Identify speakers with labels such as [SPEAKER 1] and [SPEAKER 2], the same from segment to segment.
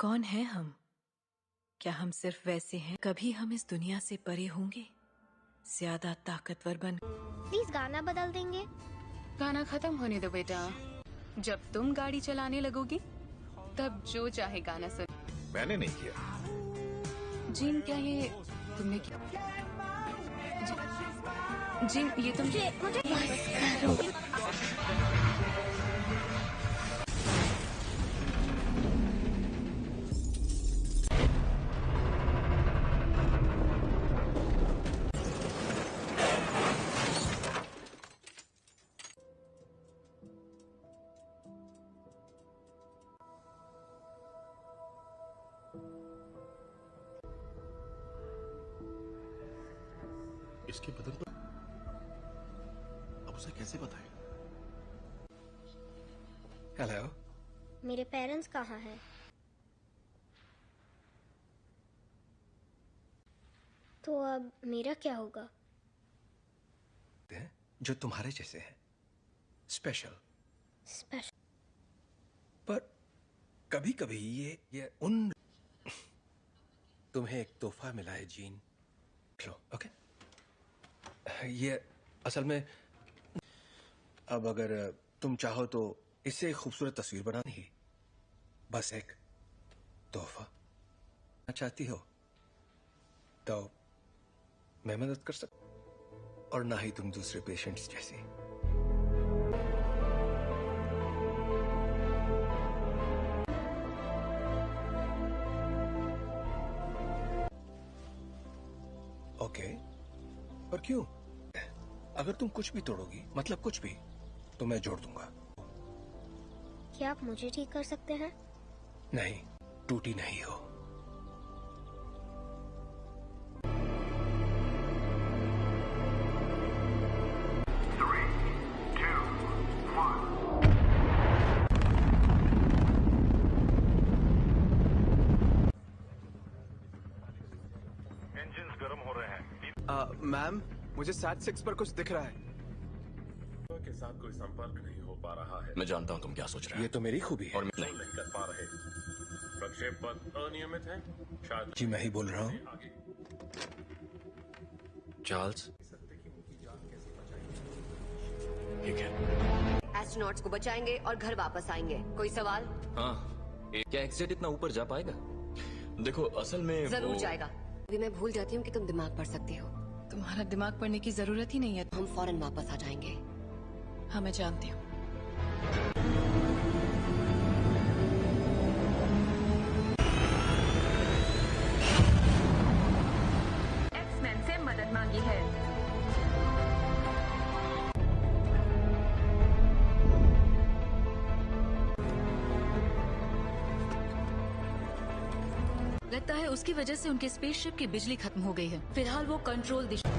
[SPEAKER 1] कौन है हम? क्या हम सिर्फ वैसे हैं? कभी हम इस दुनिया से परे होंगे, ज्यादा ताकतवर बन।
[SPEAKER 2] प्लीज गाना बदल देंगे?
[SPEAKER 3] गाना खत्म होने दो बेटा। जब तुम गाड़ी चलाने लगोगी तब जो चाहे गाना सुन।
[SPEAKER 4] मैंने नहीं किया।
[SPEAKER 3] जिन क्या ये तुमने किया? जिन ये तुम
[SPEAKER 2] मुझे
[SPEAKER 4] इसके बदन पर अब उसे कैसे बताएं?
[SPEAKER 5] हेलो,
[SPEAKER 2] मेरे पेरेंट्स कहाँ हैं? तो अब मेरा क्या होगा?
[SPEAKER 5] जो तुम्हारे जैसे हैं, स्पेशल। पर कभी कभी ये उन तुम्हें एक तोहफा मिला है जीन, लो। ओके, ये असल में अब अगर तुम चाहो तो इससे एक खूबसूरत तस्वीर बनानी ही, बस एक तोहफा चाहती हो तो मैं मदद कर सकता, और ना ही तुम दूसरे पेशेंट्स जैसी। ओके, पर क्यों? अगर तुम कुछ भी तोड़ोगी, मतलब कुछ भी, तो मैं जोड़ दूंगा।
[SPEAKER 2] क्या आप मुझे ठीक कर सकते हैं?
[SPEAKER 5] नहीं, टूटी नहीं हो।
[SPEAKER 4] इंजन्स गर्म हो रहे हैं।
[SPEAKER 6] मैम, मुझे SAT-6 पर कुछ दिख रहा है।
[SPEAKER 4] के साथ कोई संपर्क नहीं हो पा रहा है।
[SPEAKER 7] मैं जानता हूं तुम क्या सोच रहे
[SPEAKER 5] ये
[SPEAKER 7] हो।
[SPEAKER 5] तो मेरी खूबी है।
[SPEAKER 7] और
[SPEAKER 4] नहीं कर पा रहे। प्रक्षेप पथ अनियमित है। शायद
[SPEAKER 5] जी मैं ही बोल रहा हूँ।
[SPEAKER 4] आगे
[SPEAKER 7] चार्ल्स, ठीक है।
[SPEAKER 8] एस्ट्रोनॉट्स को बचाएंगे और घर वापस आएंगे। कोई सवाल?
[SPEAKER 7] हाँ, क्या एक्सजेट इतना ऊपर जा पाएगा? देखो असल में
[SPEAKER 8] जरूर जाएगा। अभी मैं भूल जाती हूँ कि तुम दिमाग पढ़ सकती हो।
[SPEAKER 1] तुम्हारा दिमाग पढ़ने की जरूरत ही नहीं है।
[SPEAKER 8] हम फौरन वापस आ जाएंगे।
[SPEAKER 1] हाँ, मैं जानती हूँ।
[SPEAKER 3] एक्समैन से मदद मांगी है।
[SPEAKER 1] लगता है उसकी वजह से उनके स्पेसशिप की बिजली खत्म हो गई है। फिलहाल वो कंट्रोल दिशा।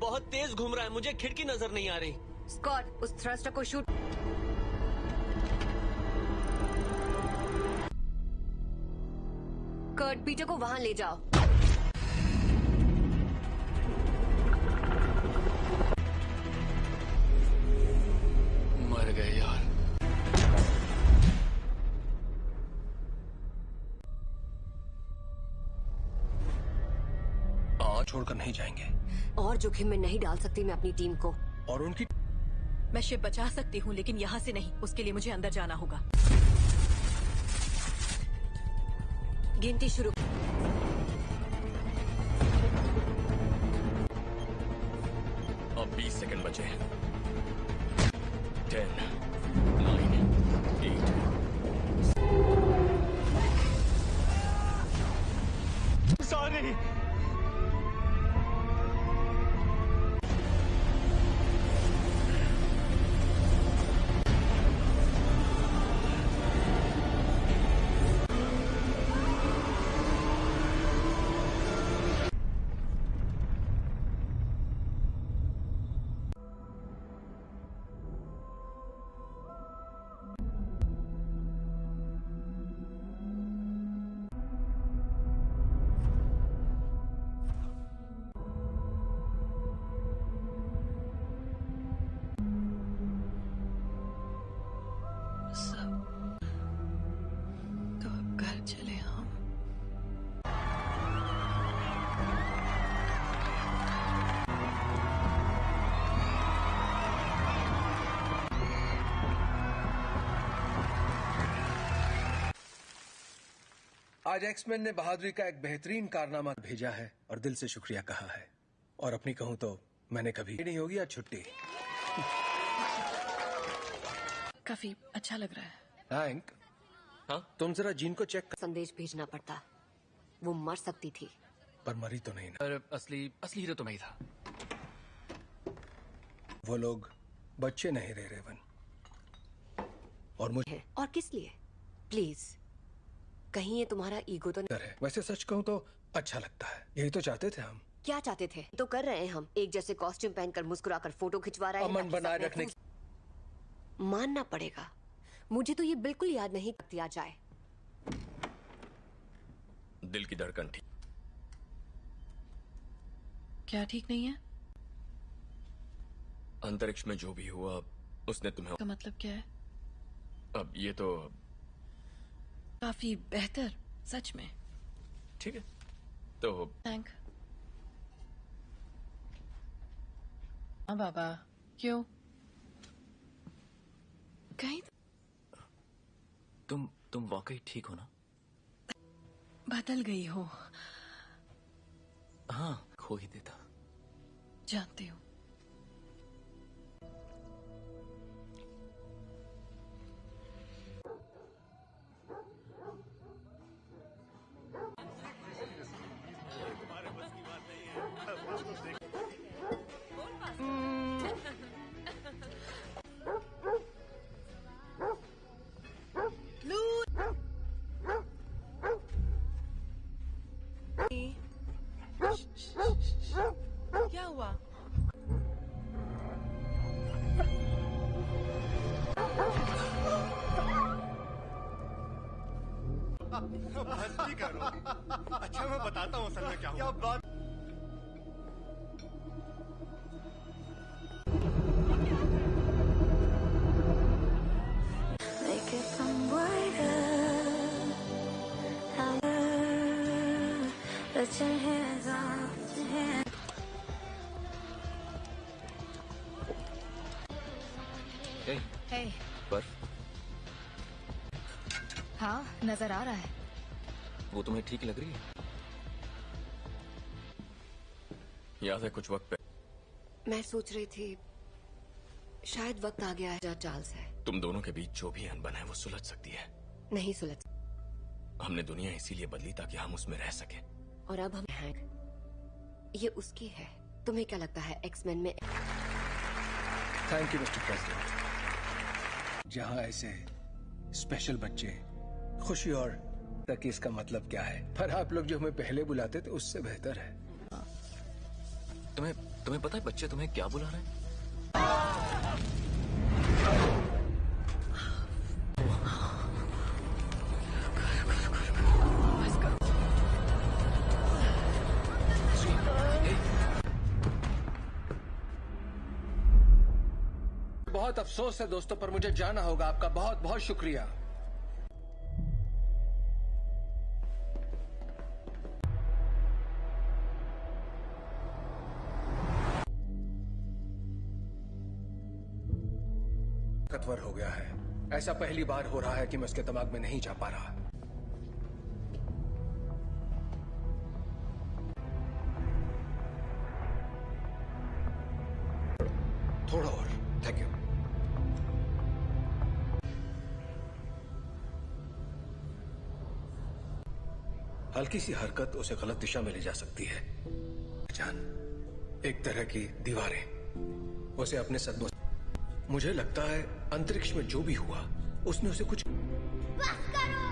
[SPEAKER 9] बहुत तेज घूम रहा है, मुझे खिड़की नजर नहीं आ रही।
[SPEAKER 8] स्कॉट, उस थ्रस्टर को शूट। कर्ट, पीटर को वहां ले जाओ।
[SPEAKER 7] मर गए यार।
[SPEAKER 5] छोड़कर नहीं जाएंगे।
[SPEAKER 8] और जोखिम में नहीं डाल सकती मैं अपनी टीम को।
[SPEAKER 5] और उनकी
[SPEAKER 1] मैं शिप बचा सकती हूँ, लेकिन यहाँ से नहीं। उसके लिए मुझे अंदर जाना होगा।
[SPEAKER 8] गिनती शुरू।
[SPEAKER 7] अब 20 सेकंड बचे हैं। 10, 9, 8।
[SPEAKER 9] सॉरी।
[SPEAKER 5] आज एक्समैन ने बहादुरी का एक बेहतरीन कारनामा भेजा है और दिल से शुक्रिया कहा है। और अपनी कहूं तो मैंने कभी नहीं होगी आज छुट्टी।
[SPEAKER 1] काफी अच्छा लग रहा है।
[SPEAKER 5] थैंक।
[SPEAKER 7] हाँ?
[SPEAKER 5] तुम जरा जीन को चेक कर।
[SPEAKER 8] संदेश भेजना पड़ता, वो मर सकती थी।
[SPEAKER 5] पर मरी तो नहीं ना।
[SPEAKER 10] पर असली हीरो तो मैं ही था।
[SPEAKER 5] वो लोग बच्चे नहीं रहे रेवन। और मुझे
[SPEAKER 8] और किस लिए? प्लीज, कहीं ये तुम्हारा ईगो तो नहीं?
[SPEAKER 5] है। वैसे सच कहूं तो अच्छा लगता है। यही तो चाहते थे हम।
[SPEAKER 8] क्या चाहते थे? तो कर रहे हैं हम। एक जैसे कॉस्ट्यूम पहनकर मुस्कुराकर फोटो खिंचवा रहे हैं।
[SPEAKER 5] अमन बनाए रखने की।
[SPEAKER 8] मानना पड़ेगा, मुझे तो ये बिल्कुल याद नहीं दिया जाए।
[SPEAKER 7] दिल की धड़कन ठीक।
[SPEAKER 1] क्या ठीक नहीं है?
[SPEAKER 7] अंतरिक्ष में जो भी हुआ उसने तुम्हें।
[SPEAKER 1] का मतलब क्या है?
[SPEAKER 7] अब ये तो
[SPEAKER 1] काफी बेहतर, सच में।
[SPEAKER 7] ठीक है तो
[SPEAKER 1] थैंक। हाँ बाबा, क्यों? कहीं
[SPEAKER 7] तुम वाकई ठीक हो ना?
[SPEAKER 1] बदल गई हो।
[SPEAKER 7] हाँ, खो ही देता।
[SPEAKER 1] जानती हूँ। क्या हुआ?
[SPEAKER 11] मस्ती करो। अच्छा मैं बताता हूँ असल में क्या हुआ। बात
[SPEAKER 3] हे,
[SPEAKER 7] पर
[SPEAKER 3] हाँ नजर आ रहा है।
[SPEAKER 7] वो तुम्हें ठीक लग रही है? याद है कुछ वक्त पहले
[SPEAKER 8] मैं सोच रही थी शायद वक्त आ गया है। चार्ल्स है।
[SPEAKER 7] तुम दोनों के बीच जो भी अनबन है वो सुलझ सकती है।
[SPEAKER 8] नहीं सुलझ।
[SPEAKER 7] हमने दुनिया इसीलिए बदली ताकि हम उसमें रह सके।
[SPEAKER 8] और अब हम हैं। ये उसकी है। तुम्हें क्या लगता है एक्समैन में?
[SPEAKER 5] Thank you mister president. जहां ऐसे स्पेशल बच्चे खुशी और तक इसका मतलब क्या है? पर आप लोग जो हमें पहले बुलाते थे उससे बेहतर है।
[SPEAKER 7] तुम्हें पता है बच्चे तुम्हें क्या बुला रहे हैं?
[SPEAKER 5] बहुत अफसोस है दोस्तों, पर मुझे जाना होगा। आपका बहुत बहुत शुक्रिया। ताकतवर हो गया है। ऐसा पहली बार हो रहा है कि मैं उसके दिमाग में नहीं जा पा रहा। थोड़ा और। Thank you. हल्की सी हरकत उसे गलत दिशा में ले जा सकती है। जान, एक तरह की दीवारें उसे अपने सदमों। मुझे लगता है अंतरिक्ष में जो भी हुआ उसने उसे कुछ।
[SPEAKER 2] बस करो।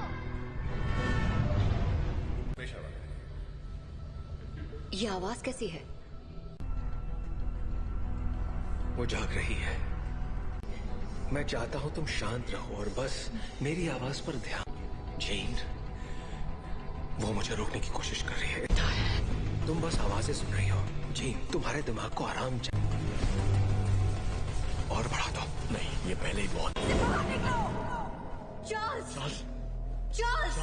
[SPEAKER 8] ये आवाज कैसी है?
[SPEAKER 5] वो जाग रही है। मैं चाहता हूं तुम शांत रहो और बस मेरी आवाज पर ध्यान। जीन, वो मुझे रोकने की कोशिश कर रही है। तुम बस आवाजें सुन रही हो। जीन, तुम्हारे दिमाग को आराम चाहिए। और बढ़ा दो।
[SPEAKER 7] नहीं, ये पहले ही बहुत।
[SPEAKER 8] चार्ल्स! चार्ल्स!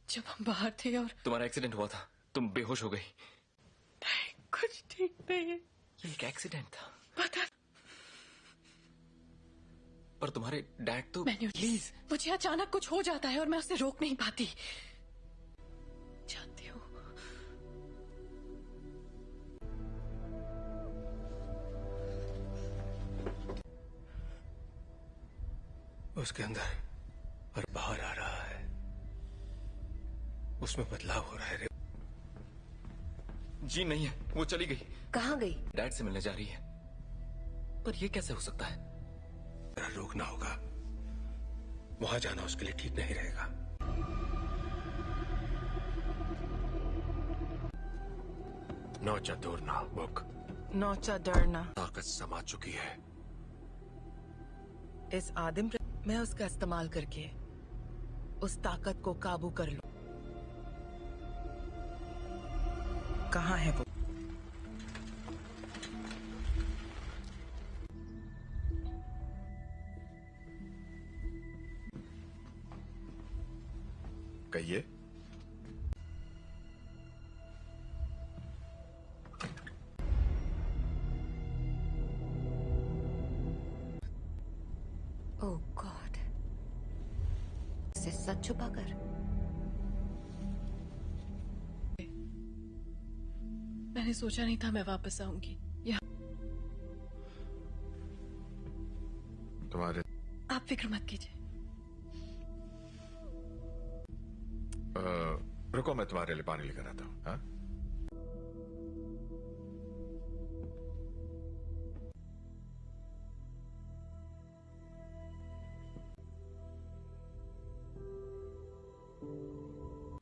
[SPEAKER 1] जब हम बाहर थे और
[SPEAKER 7] तुम्हारा एक्सीडेंट हुआ था, तुम बेहोश हो गई।
[SPEAKER 1] नहीं, कुछ ठीक नहीं है।
[SPEAKER 7] ये एक एक्सीडेंट था।
[SPEAKER 1] पता।
[SPEAKER 7] पर तुम्हारे डैड तो।
[SPEAKER 1] प्लीज, मुझे अचानक कुछ हो जाता है और मैं उसे रोक नहीं पाती।
[SPEAKER 5] उसके अंदर और बाहर आ रहा है, उसमें बदलाव हो रहा है।
[SPEAKER 7] जी नहीं है, वो चली गई।
[SPEAKER 8] कहाँ गई?
[SPEAKER 7] डैड से मिलने जा रही है। पर ये कैसे हो सकता है?
[SPEAKER 5] रोकना होगा, वहां जाना उसके लिए ठीक नहीं रहेगा। नौचा दूरना बुक,
[SPEAKER 12] नौचा डरना
[SPEAKER 5] ताकत समा चुकी है।
[SPEAKER 12] इस आदिम मैं उसका इस्तेमाल करके उस ताकत को काबू कर लूं। कहाँ है वो?
[SPEAKER 13] कहिए।
[SPEAKER 8] ओह गॉड, इसे सच छुपाकर।
[SPEAKER 1] मैंने सोचा नहीं था मैं वापस आऊंगी यहाँ।
[SPEAKER 13] तुम्हारे
[SPEAKER 1] आप फिक्र मत कीजिए।
[SPEAKER 13] रुको, मैं तुम्हारे लिए पानी लेकर आता हूँ। हाँ?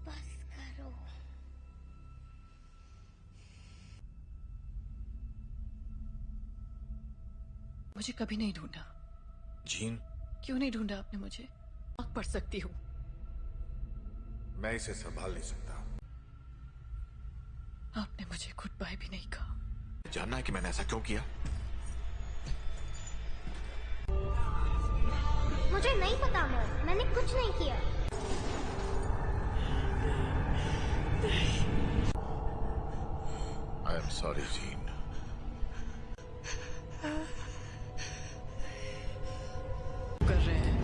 [SPEAKER 2] बस करो।
[SPEAKER 1] मुझे कभी नहीं ढूंढा।
[SPEAKER 13] जीन,
[SPEAKER 1] क्यों नहीं ढूंढा आपने मुझे? आग पढ़ सकती हूँ।
[SPEAKER 13] मैं इसे संभाल नहीं सकता।
[SPEAKER 1] आपने मुझे गुड बाय भी नहीं कहा।
[SPEAKER 13] जानना है कि मैंने ऐसा क्यों किया?
[SPEAKER 2] मुझे नहीं पता मॉम, मैंने कुछ नहीं किया।
[SPEAKER 13] I am sorry gene.
[SPEAKER 1] कर रहे हैं।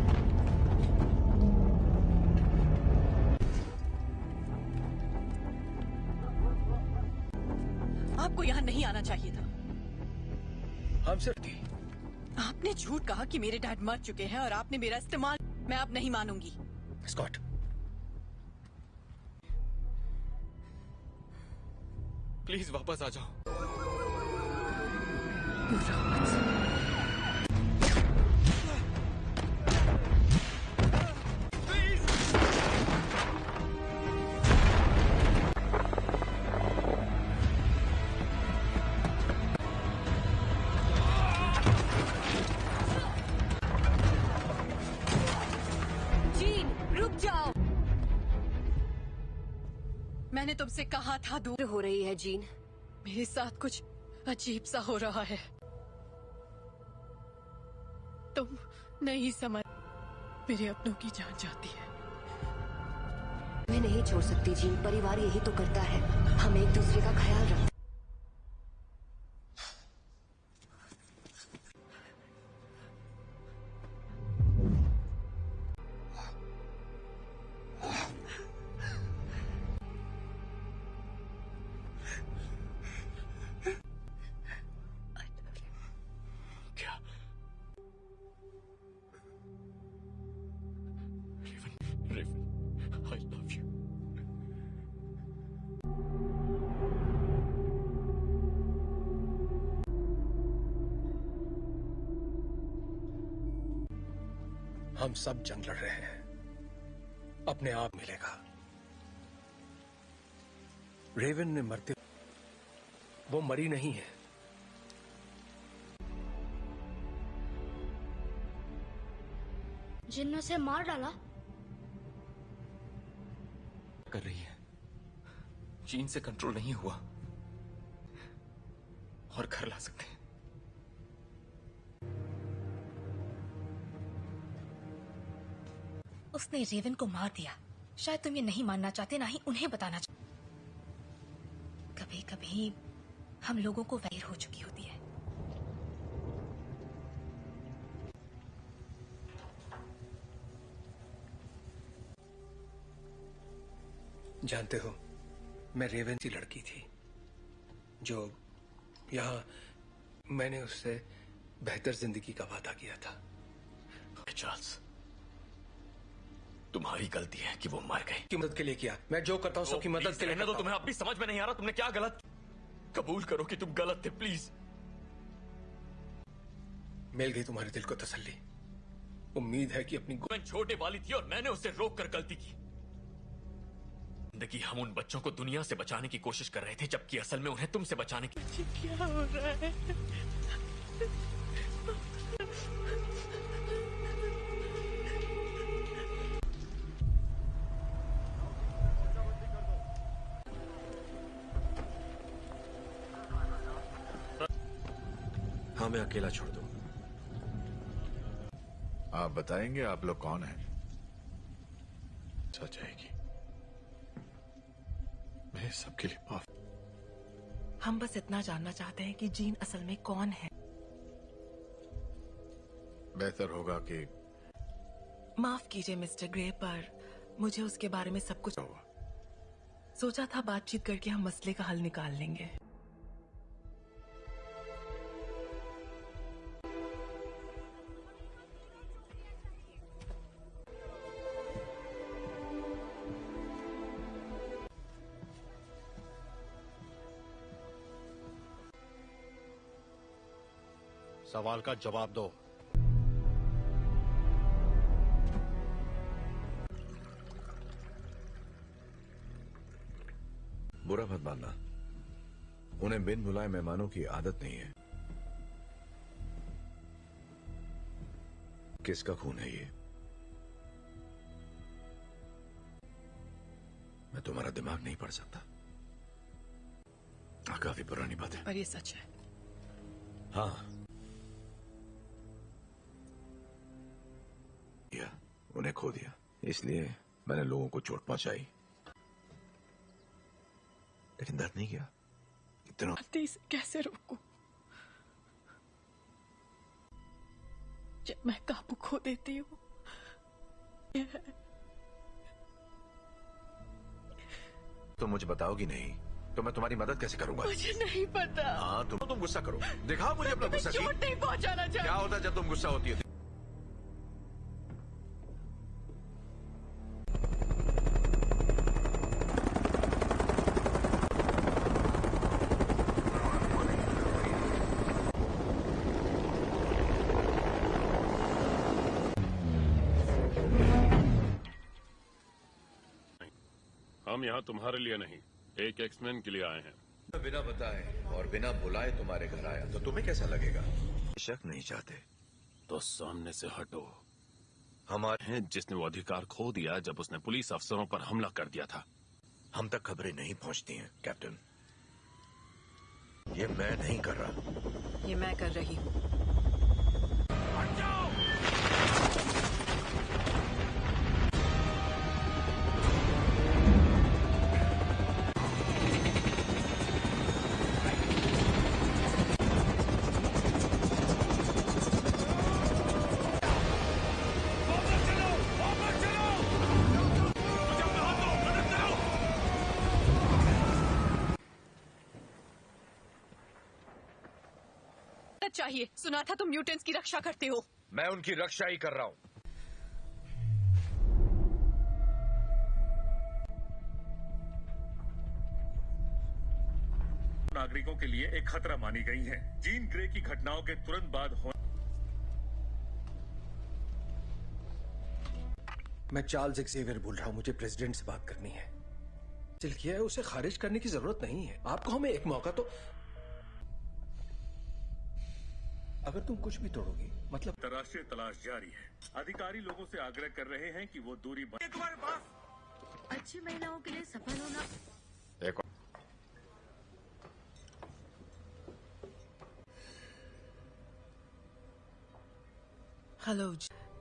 [SPEAKER 1] आपको यहाँ नहीं आना चाहिए था।
[SPEAKER 5] हम सिर्फ थी।
[SPEAKER 1] आपने झूठ कहा कि मेरे डैड मर चुके हैं और आपने मेरा इस्तेमाल। मैं अब नहीं मानूंगी।
[SPEAKER 5] स्कॉट,
[SPEAKER 7] प्लीज वापस आ जाओ।
[SPEAKER 1] जीन, रुक जाओ। मैंने तुमसे कहा था दूर
[SPEAKER 8] हो रही है जीन।
[SPEAKER 1] मेरे साथ कुछ अजीब सा हो रहा है। तुम नहीं समझ। मेरे अपनों की जान जाती है।
[SPEAKER 8] मैं नहीं छोड़ सकती जीन, परिवार यही तो करता है। हम एक दूसरे का ख्याल रखते।
[SPEAKER 7] I love you.
[SPEAKER 5] हम सब जंग लड़ रहे हैं, अपने आप मिलेगा। रेवन ने मरते, वो मरी नहीं है।
[SPEAKER 2] जिन ने उसे मार डाला।
[SPEAKER 7] कर रही है, जीन से कंट्रोल नहीं हुआ और घर ला सकते हैं।
[SPEAKER 14] उसने रेवन को मार दिया। शायद तुम ये नहीं मानना चाहते, ना ही उन्हें बताना चाहते। कभी कभी हम लोगों को वैर हो चुकी होती है।
[SPEAKER 5] जानते हो, मैं रेवन सी लड़की थी जो यहाँ मैंने उससे बेहतर जिंदगी का वादा किया था।
[SPEAKER 7] चार्ल्स, तुम्हारी गलती है कि वो मर गई।
[SPEAKER 5] की मदद के लिए किया, मैं जो करता हूँ सबकी मदद के लिए।
[SPEAKER 7] तो तुम्हें अब भी समझ में नहीं आ रहा तुमने क्या गलत। कबूल करो कि तुम गलत थे प्लीज।
[SPEAKER 5] मिल गई तुम्हारे दिल को तसल्ली। उम्मीद है कि अपनी
[SPEAKER 7] छोटे वाली थी और मैंने उसे रोक कर गलती की। जिंदगी हम उन बच्चों को दुनिया से बचाने की कोशिश कर रहे थे, जबकि असल में उन्हें तुमसे बचाने की।
[SPEAKER 12] क्या हो रहा है?
[SPEAKER 5] हाँ, मैं अकेला छोड़ दूं।
[SPEAKER 13] आप बताएंगे आप लोग कौन हैं? सच जाएगी। मैं सबके लिए माफ।
[SPEAKER 12] हम बस इतना जानना चाहते हैं कि जीन असल में कौन है।
[SPEAKER 13] बेहतर होगा कि
[SPEAKER 12] माफ कीजिए मिस्टर ग्रे, पर मुझे उसके बारे में सब कुछ सोचा था। बातचीत करके हम मसले का हल निकाल लेंगे।
[SPEAKER 11] सवाल का जवाब दो।
[SPEAKER 13] बुरा मत मानना, उन्हें बिन बुलाए मेहमानों की आदत नहीं है। किसका खून है ये? मैं तुम्हारा दिमाग नहीं पढ़ सकता। काफी पुरानी बात है,
[SPEAKER 12] पर ये सच है।
[SPEAKER 13] हाँ, उन्हें खो दिया, इसलिए मैंने लोगों को चोट पहुंचाई, लेकिन दर्द नहीं किया। इतना
[SPEAKER 12] इसे कैसे रोकूं? जब मैं काबू खो देती हूँ।
[SPEAKER 13] तो मुझे बताओगी नहीं तो मैं तुम्हारी मदद कैसे करूंगा?
[SPEAKER 12] मुझे नहीं पता।
[SPEAKER 13] हाँ, तुम गुस्सा करो, दिखाओ मुझे अपना गुस्सा।
[SPEAKER 12] चोट नहीं पहुंचाना चाहती।
[SPEAKER 13] क्या होता है जब तुम गुस्सा होती है?
[SPEAKER 4] हम यहाँ तुम्हारे लिए नहीं, एक एक्समैन के लिए आए हैं।
[SPEAKER 13] बिना बताए और बिना बुलाए तुम्हारे घर आया तो तुम्हें कैसा लगेगा? शक नहीं चाहते
[SPEAKER 4] तो सामने से हटो।
[SPEAKER 13] हमारे
[SPEAKER 4] हैं जिसने वो अधिकार खो दिया जब उसने पुलिस अफसरों पर हमला कर दिया था।
[SPEAKER 13] हम तक खबरें नहीं पहुंचती हैं कैप्टन। ये मैं नहीं कर रहा,
[SPEAKER 1] ये मैं कर रही हूँ। चाहिए, सुना था तुम म्यूटेंट्स की रक्षा करते हो।
[SPEAKER 13] मैं उनकी रक्षा ही कर रहा हूं।
[SPEAKER 15] नागरिकों के लिए एक खतरा मानी गई हैं। जीन ग्रे की घटनाओं के तुरंत बाद
[SPEAKER 5] मैं चार्ल्स एक्सेवियर बोल रहा हूं। मुझे प्रेसिडेंट से बात करनी है। दिल किया है, उसे खारिज करने की जरूरत नहीं है। आपको हमें एक मौका तो। अगर तुम कुछ भी तोड़ोगी मतलब।
[SPEAKER 15] अंतर्राष्ट्रीय तलाश जारी है। अधिकारी लोगों से आग्रह कर रहे हैं कि वो दूरी तुम्हारे पास
[SPEAKER 2] अच्छी महिलाओं के लिए सफल होना।
[SPEAKER 13] एक
[SPEAKER 12] हेलो,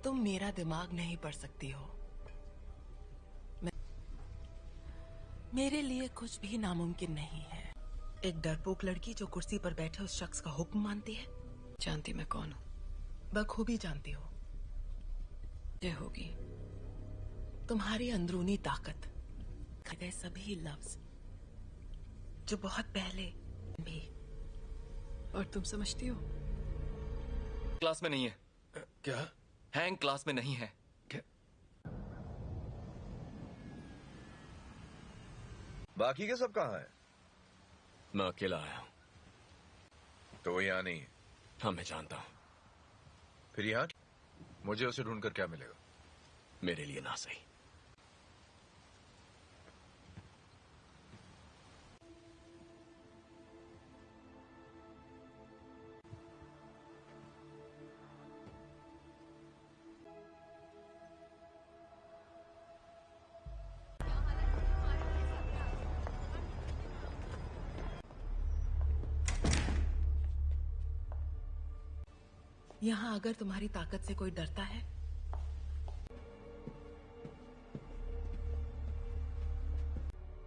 [SPEAKER 12] तुम मेरा दिमाग नहीं पढ़ सकती हो। मेरे लिए कुछ भी नामुमकिन नहीं है। एक डरपोक लड़की जो कुर्सी पर बैठे उस शख्स का हुक्म मानती है।
[SPEAKER 1] जानती मैं कौन हूँ।
[SPEAKER 12] बखूबी जानती हो।
[SPEAKER 1] ये होगी
[SPEAKER 12] तुम्हारी अंदरूनी ताकत, गए सभी लफ्ज जो बहुत पहले भी।
[SPEAKER 1] और तुम समझती हो
[SPEAKER 7] क्लास में नहीं है।
[SPEAKER 5] क्या?
[SPEAKER 7] हैंग क्लास में नहीं है।
[SPEAKER 13] बाकी के सब कहाँ हैं?
[SPEAKER 7] मैं अकेला आया हूं।
[SPEAKER 13] तो वो यहाँ नहीं है।
[SPEAKER 7] हाँ, मैं जानता हूं।
[SPEAKER 13] फिर यहाँ मुझे उसे ढूंढकर क्या मिलेगा?
[SPEAKER 7] मेरे लिए ना सही।
[SPEAKER 12] यहाँ अगर तुम्हारी ताकत से कोई डरता है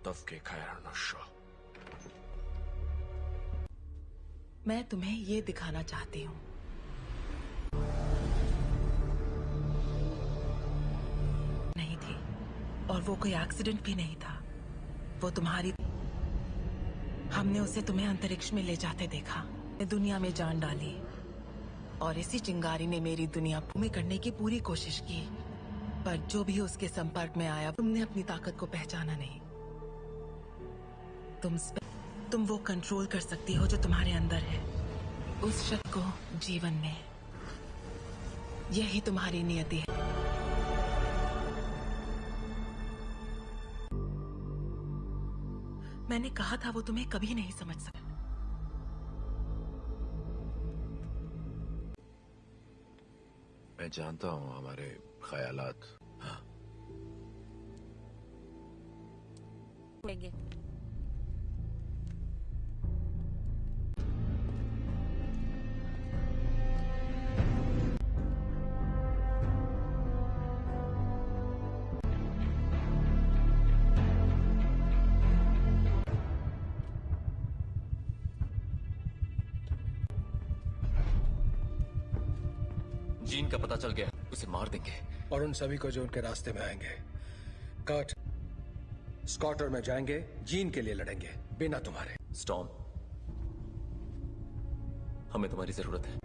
[SPEAKER 7] तफके खैर नशा।
[SPEAKER 12] मैं तुम्हें ये दिखाना चाहती हूँ। नहीं थी, और वो कोई एक्सीडेंट भी नहीं था। वो तुम्हारी, हमने उसे तुम्हें अंतरिक्ष में ले जाते देखा, दुनिया में जान डाली, और इसी चिंगारी ने मेरी दुनिया भूमि करने की पूरी कोशिश की। पर जो भी उसके संपर्क में आया, तुमने अपनी ताकत को पहचाना नहीं। तुम वो कंट्रोल कर सकती हो जो तुम्हारे अंदर है, उस शक्ति को जीवन में। यही तुम्हारी नियति है। मैंने कहा था वो तुम्हें कभी नहीं समझ सका।
[SPEAKER 13] मैं जानता हूँ हमारे ख्यालात। हाँ।
[SPEAKER 16] लेंगे।
[SPEAKER 10] जीन का पता चल गया, उसे मार देंगे।
[SPEAKER 5] और उन सभी को जो उनके रास्ते में आएंगे। कर्ट, स्कॉट और मैं जाएंगे, जीन के लिए लड़ेंगे, बिना तुम्हारे।
[SPEAKER 10] स्टॉर्म, हमें तुम्हारी जरूरत है।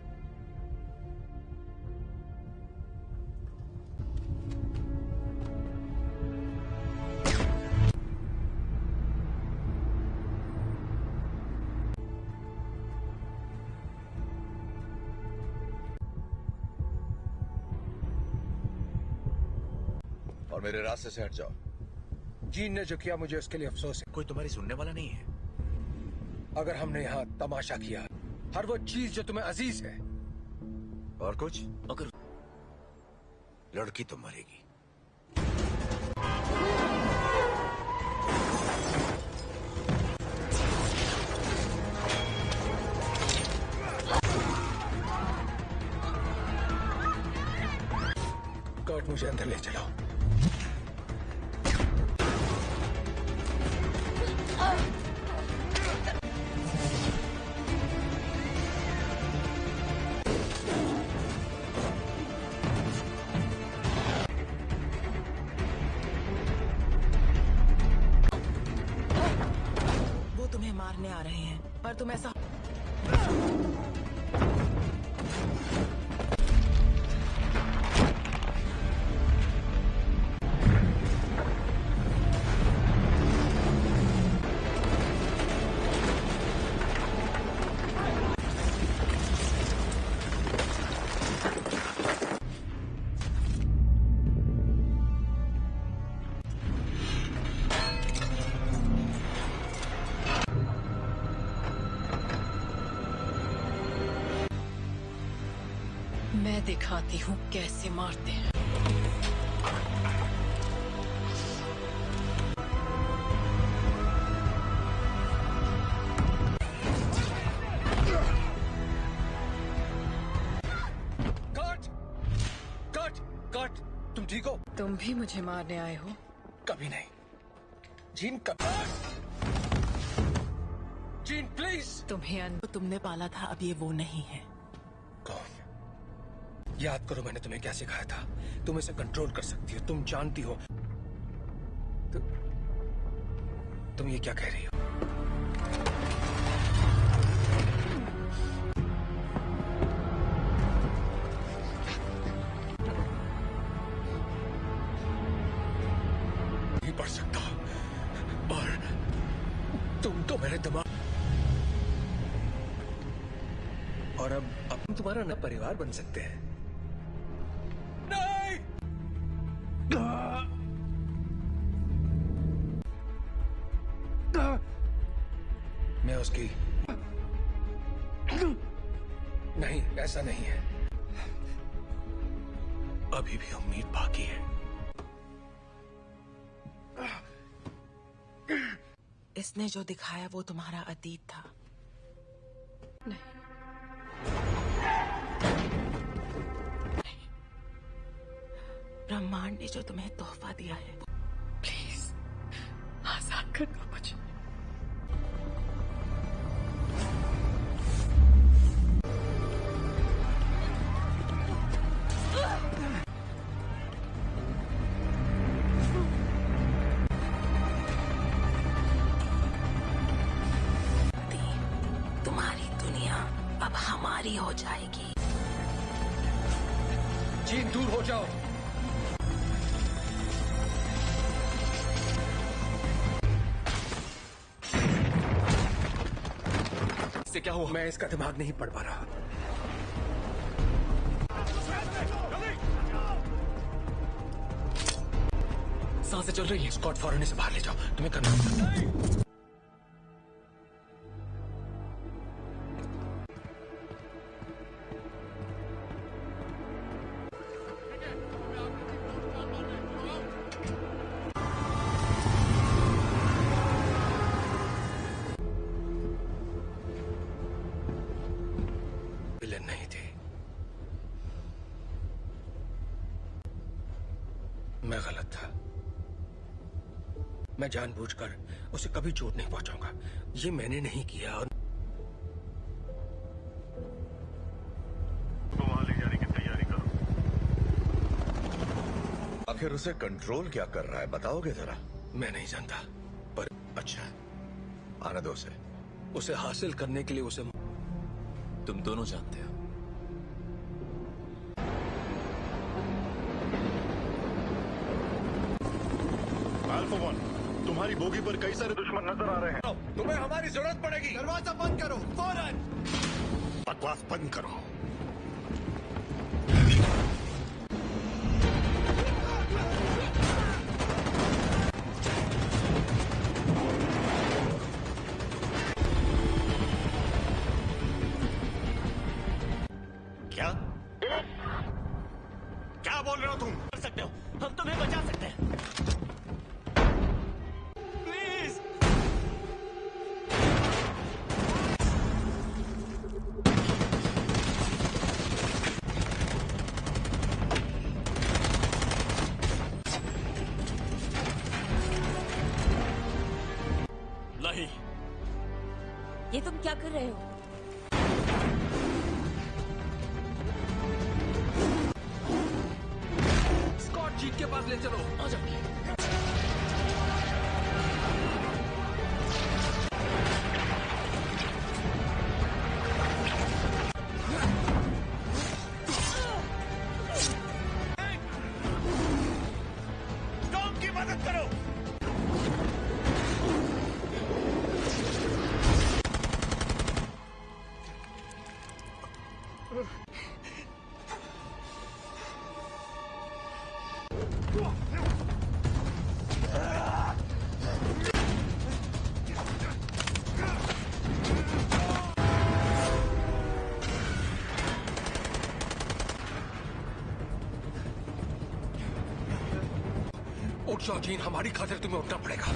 [SPEAKER 13] और मेरे रास्ते से हट जाओ।
[SPEAKER 5] जीन ने जो किया मुझे उसके लिए अफसोस है।
[SPEAKER 13] कोई तुम्हारी सुनने वाला नहीं है।
[SPEAKER 5] अगर हमने यहाँ तमाशा किया, हर वो चीज जो तुम्हें अजीज है,
[SPEAKER 13] और कुछ,
[SPEAKER 10] अगर
[SPEAKER 13] लड़की तो मरेगी।
[SPEAKER 5] कर्ट, मुझे अंदर ले चलो।
[SPEAKER 12] वो तुम्हें मारने आ रहे हैं, पर तुम ऐसा
[SPEAKER 1] मैं दिखाती हूँ कैसे मारते हैं।
[SPEAKER 5] कर्ट! कर्ट! कर्ट! तुम ठीक हो?
[SPEAKER 1] तुम भी मुझे मारने आए हो?
[SPEAKER 5] कभी नहीं। जीन, कभी। Gene, please!
[SPEAKER 12] तुम्हें तुमने पाला था, अब ये वो नहीं है।
[SPEAKER 5] कौन? याद करो मैंने तुम्हें क्या सिखाया था। तुम इसे कंट्रोल कर सकती हो, तुम जानती हो। तुम ये क्या कह रही हो? नहीं पढ़ सकता, और तुम्हारे दिमाग और अब तुम्हारा ना परिवार बन सकते हैं। नहीं! मैं उसकी नहीं, ऐसा नहीं है। अभी भी उम्मीद बाकी है।
[SPEAKER 12] इसने जो दिखाया वो तुम्हारा अतीत था।
[SPEAKER 1] नहीं,
[SPEAKER 12] ब्रह्मांड ने जो तुम्हें तोहफा दिया है,
[SPEAKER 1] प्लीज आजाद कर दो मुझे।
[SPEAKER 12] तुम्हारी दुनिया अब हमारी हो जाएगी।
[SPEAKER 5] जीन, दूर हो जाओ।
[SPEAKER 10] इससे क्या हुआ?
[SPEAKER 5] मैं इसका दिमाग नहीं पढ़ पा रहा।
[SPEAKER 10] सांसें चल रही है।
[SPEAKER 5] स्कॉट फौरन इसे बाहर ले जाओ। तुम्हें करना होगा। विलेन नहीं थी, मैं गलत था। मैं जानबूझकर उसे कभी चोट नहीं पहुंचाऊंगा। ये मैंने नहीं किया। और
[SPEAKER 15] तो वहां ले जाने की तैयारी करो।
[SPEAKER 13] आखिर उसे कंट्रोल क्या कर रहा है, बताओगे जरा?
[SPEAKER 5] मैं नहीं जानता, पर
[SPEAKER 13] अच्छा, आने दो उसे।
[SPEAKER 5] उसे हासिल करने के लिए उसे
[SPEAKER 10] तुम दोनों जानते हो।
[SPEAKER 15] अल्फा वन, तुम्हारी बोगी पर कई सारे दुश्मन नजर आ रहे हैं।
[SPEAKER 5] तुम्हें हमारी जरूरत पड़ेगी।
[SPEAKER 11] दरवाजा बंद करो फौरन।
[SPEAKER 15] बकवास बंद करो। क्या क्या बोल रहे हो तुम?
[SPEAKER 9] कर सकते हो, हम तुम्हें बचा सकते हैं। प्लीज। नहीं,
[SPEAKER 16] ये तुम क्या कर रहे हो?
[SPEAKER 5] स्कॉट जीन के पास ले चलो।
[SPEAKER 10] आ जाओ।
[SPEAKER 15] टॉम की मदद करो।
[SPEAKER 5] उठ जाओ जीन, हमारी खातिर तुम्हें उठना पड़ेगा।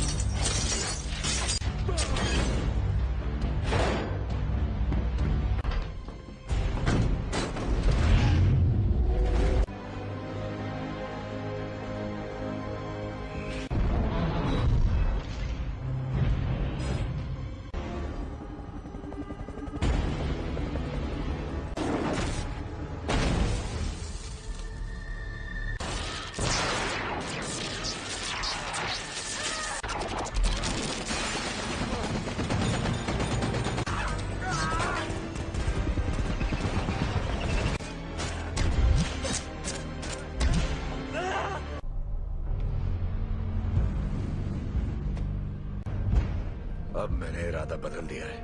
[SPEAKER 5] ध्यान दिया है।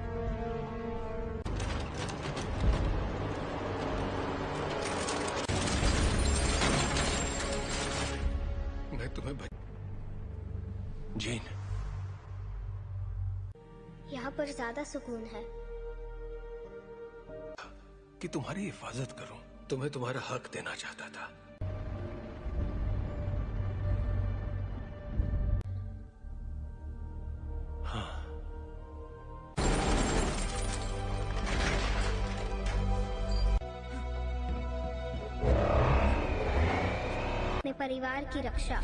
[SPEAKER 5] मैं तुम्हें जीन,
[SPEAKER 2] यहाँ पर ज्यादा सुकून है।
[SPEAKER 5] कि तुम्हारी हिफाजत करूं, तुम्हें तुम्हारा हक देना चाहता था। हाँ,
[SPEAKER 2] अपने परिवार की रक्षा।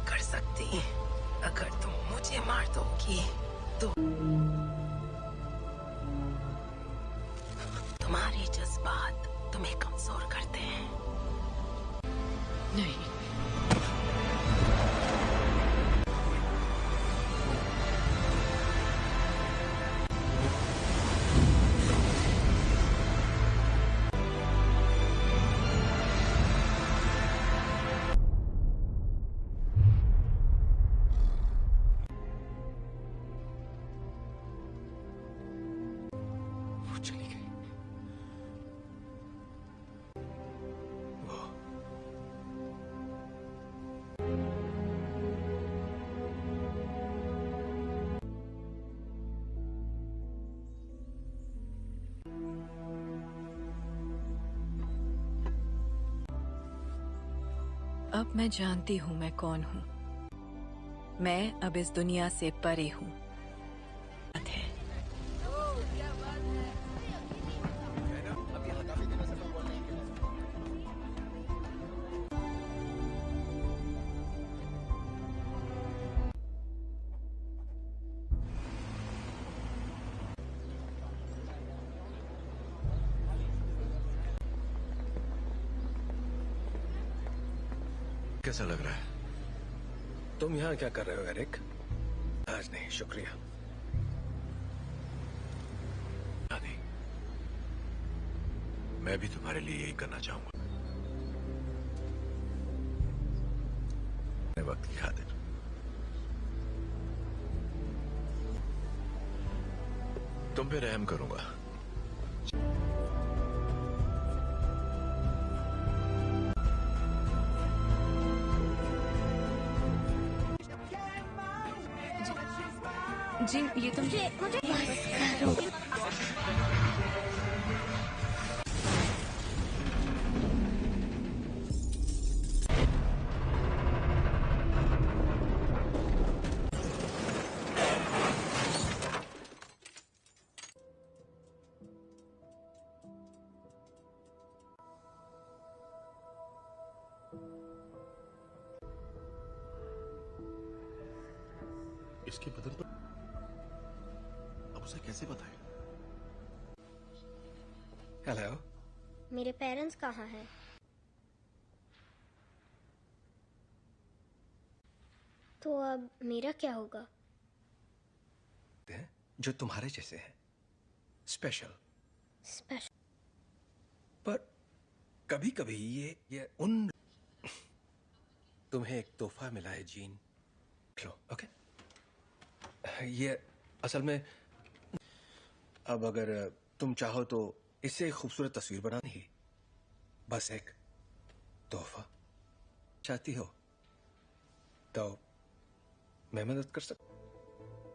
[SPEAKER 12] कर सकती, अगर तुम मुझे मार दोगी तो तुम्हारे जज्बात तुम्हें कमजोर करते हैं।
[SPEAKER 1] नहीं,
[SPEAKER 5] चली गई।
[SPEAKER 1] अब मैं जानती हूँ मैं कौन हूँ। मैं अब इस दुनिया से परे हूँ।
[SPEAKER 5] कैसा लग रहा है? तुम यहाँ क्या कर रहे हो एरिक? आज नहीं, शुक्रिया।
[SPEAKER 13] नहीं, मैं भी तुम्हारे लिए यही करना चाहूंगा। वक्त की खातिर तुम पे रहम करूंगा।
[SPEAKER 3] जी, ये तुम
[SPEAKER 2] मुझे
[SPEAKER 11] इसके बदन पर अब उसे कैसे बताएं?
[SPEAKER 5] हेलो,
[SPEAKER 2] मेरे पेरेंट्स कहाँ हैं? तो अब मेरा क्या होगा?
[SPEAKER 5] जो तुम्हारे जैसे हैं, स्पेशल।
[SPEAKER 2] स्पेशल।
[SPEAKER 5] पर कभी कभी ये उन तुम्हें एक तोहफा मिला है जीन, लो, ओके? ये असल में अब अगर तुम चाहो तो इससे एक खूबसूरत तस्वीर बनानी ही, बस एक तोहफा चाहती हो तो मैं मदद कर सकता,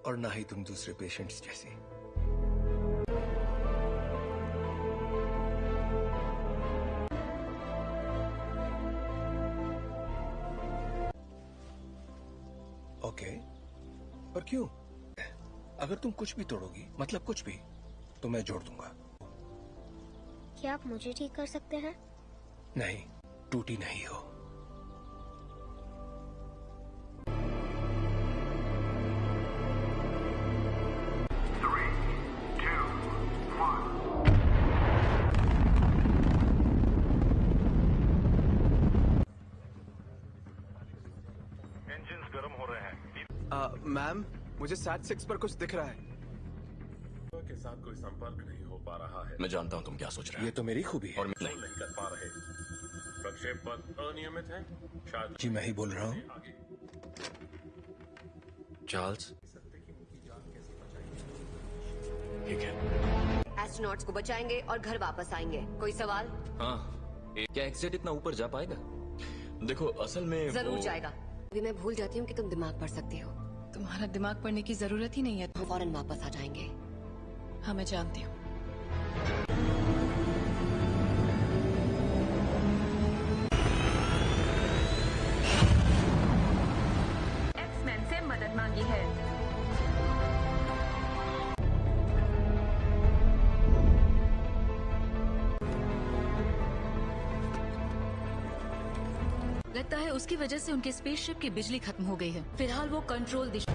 [SPEAKER 5] और ना ही तुम दूसरे पेशेंट्स जैसी। ओके, पर क्यों? अगर तुम कुछ भी तोड़ोगी, मतलब कुछ भी, तो मैं जोड़ दूंगा।
[SPEAKER 2] क्या आप मुझे ठीक कर सकते हैं?
[SPEAKER 5] नहीं, टूटी नहीं हो।
[SPEAKER 6] मैम, मुझे SAT-6 पर कुछ दिख रहा है।
[SPEAKER 4] के साथ कोई संपर्क नहीं हो पा रहा है।
[SPEAKER 10] मैं जानता हूँ तुम क्या सोच रहे हो।
[SPEAKER 5] ये तो मेरी खूबी है।
[SPEAKER 10] और
[SPEAKER 4] नहीं कर पा रहे। प्रक्षेप पथ अनियमित है शायद।
[SPEAKER 5] जी मैं ही बोल रहा हूँ।
[SPEAKER 10] चार्ल्स, ठीक है।
[SPEAKER 8] एस्ट्रोनॉट्स को बचाएंगे और घर वापस आएंगे। कोई सवाल?
[SPEAKER 10] हाँ, क्या एक्सेट इतना ऊपर जा पाएगा? देखो असल में
[SPEAKER 8] जरूर जाएगा। अभी मैं भूल जाती हूँ कि तुम दिमाग पढ़ सकती हो।
[SPEAKER 3] तुम्हारा दिमाग पढ़ने की जरूरत ही नहीं है।
[SPEAKER 8] हम फौरन वापस आ जाएंगे।
[SPEAKER 3] हाँ मैं जानती हूँ।
[SPEAKER 17] एक्समैन से मदद मांगी है।
[SPEAKER 14] लगता है उसकी वजह से उनके स्पेसशिप की बिजली खत्म हो गई है। फिलहाल वो कंट्रोल दिशा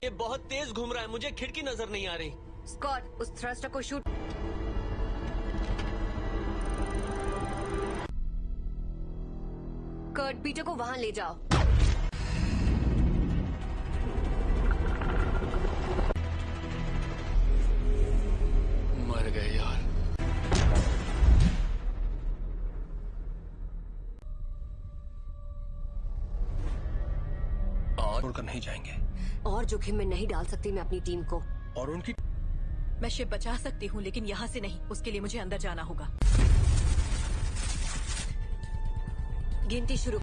[SPEAKER 9] ये बहुत तेज घूम रहा है, मुझे खिड़की नजर नहीं आ रही।
[SPEAKER 8] स्कॉट, उस थ्रस्टर को शूट। कर्ट, पीटर को वहां ले जाओ।
[SPEAKER 10] मर गए यार।
[SPEAKER 5] छोड़कर नहीं जाएंगे।
[SPEAKER 8] और जोखिम में नहीं डाल सकती मैं अपनी टीम को।
[SPEAKER 5] और उनकी
[SPEAKER 1] मैं शिप बचा सकती हूँ, लेकिन यहाँ से नहीं। उसके लिए मुझे अंदर जाना होगा।
[SPEAKER 8] गिनती शुरू।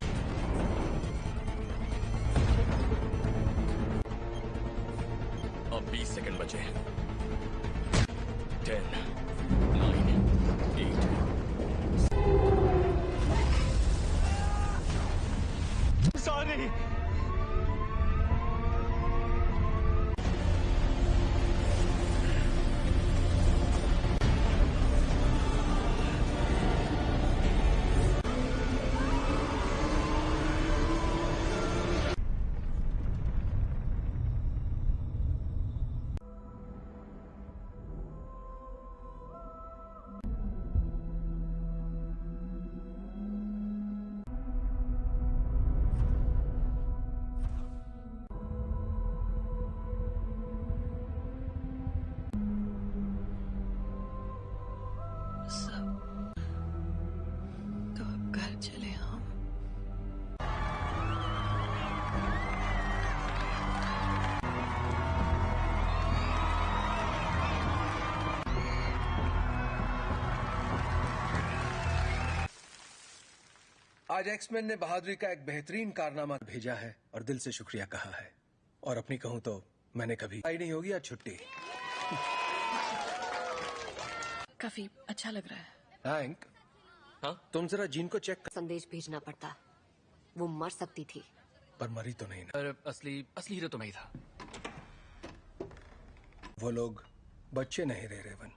[SPEAKER 7] अब 20 सेकंड बचे हैं। 10, 9, 8।
[SPEAKER 9] सॉरी।
[SPEAKER 12] तो अब घर चले हम।
[SPEAKER 5] आज एक्समैन ने बहादुरी का एक बेहतरीन कारनामा भेजा है और दिल से शुक्रिया कहा है। और अपनी कहूं तो मैंने कभी आई नहीं होगी आज छुट्टी।
[SPEAKER 14] काफी अच्छा लग रहा है।
[SPEAKER 5] हैंक, हाँ? तुम जरा जीन को चेक कर।
[SPEAKER 8] संदेश भेजना पड़ता। वो मर सकती थी।
[SPEAKER 5] पर मरी तो नहीं ना।
[SPEAKER 10] पर असली हीरो तो मैं ही था।
[SPEAKER 5] वो लोग बच्चे नहीं रहे रेवन।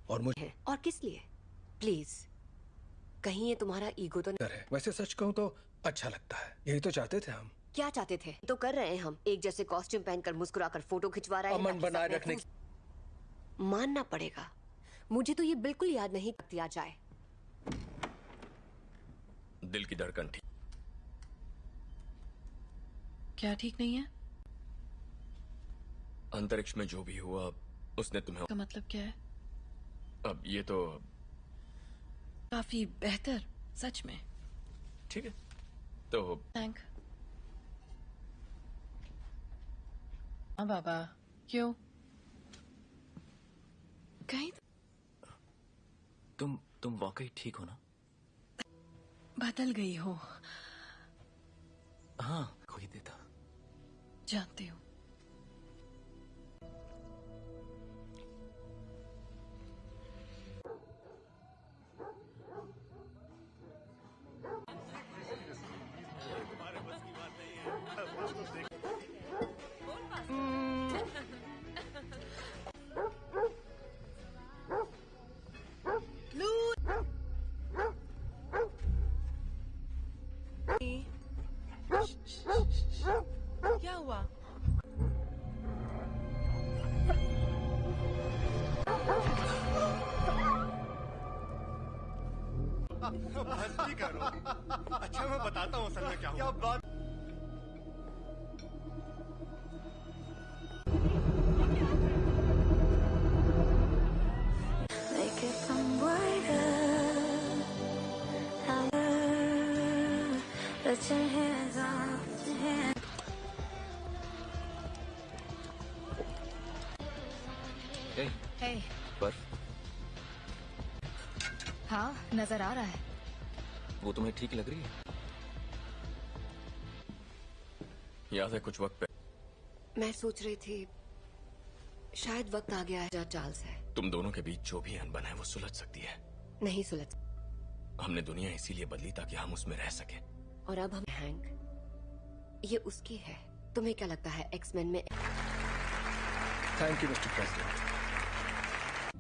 [SPEAKER 5] और मुझे
[SPEAKER 8] और किस लिए? प्लीज, कहीं ये तुम्हारा ईगो तो नहीं
[SPEAKER 5] है? वैसे सच कहूं तो अच्छा लगता है। यही तो चाहते थे हम।
[SPEAKER 8] क्या चाहते थे तो कर रहे हैं हम। एक जैसे कॉस्ट्यूम पहनकर मुस्कुराकर फोटो खिंचवा रहे हैं।
[SPEAKER 5] अमन बनाए रखने।
[SPEAKER 8] मानना पड़ेगा मुझे तो ये बिल्कुल याद नहीं दिया जाए।
[SPEAKER 7] दिल की धड़कन ठीक।
[SPEAKER 1] क्या ठीक नहीं है?
[SPEAKER 7] अंतरिक्ष में जो भी हुआ उसने तुम्हें।
[SPEAKER 1] का मतलब क्या है?
[SPEAKER 7] अब ये तो
[SPEAKER 1] काफी बेहतर, सच में।
[SPEAKER 7] ठीक है तो
[SPEAKER 1] थैंक। हाँ बाबा, क्यों? कहीं
[SPEAKER 10] तुम वाकई ठीक हो ना?
[SPEAKER 1] बदल गई हो।
[SPEAKER 10] हाँ, कोई देता।
[SPEAKER 1] जानती हूँ।
[SPEAKER 12] क्या हुआ?
[SPEAKER 11] मस्ती करो। अच्छा मैं बताता हूँ असल में क्या हुआ। बात
[SPEAKER 14] Hey.
[SPEAKER 10] बर्फ
[SPEAKER 14] हाँ, नजर आ रहा है।
[SPEAKER 10] वो तुम्हें ठीक लग रही है?
[SPEAKER 7] याद है कुछ वक्त पहले
[SPEAKER 8] मैं सोच रही थी शायद वक्त आ गया है चार्ल्स है।
[SPEAKER 7] तुम दोनों के बीच जो भी अनबन है वो सुलझ सकती है।
[SPEAKER 8] नहीं सुलझ।
[SPEAKER 7] हमने दुनिया इसीलिए बदली ताकि हम उसमें रह सके।
[SPEAKER 8] और अब हम हैंक, ये उसकी है। तुम्हें क्या लगता है एक्समैन में?
[SPEAKER 5] Thank you mister president.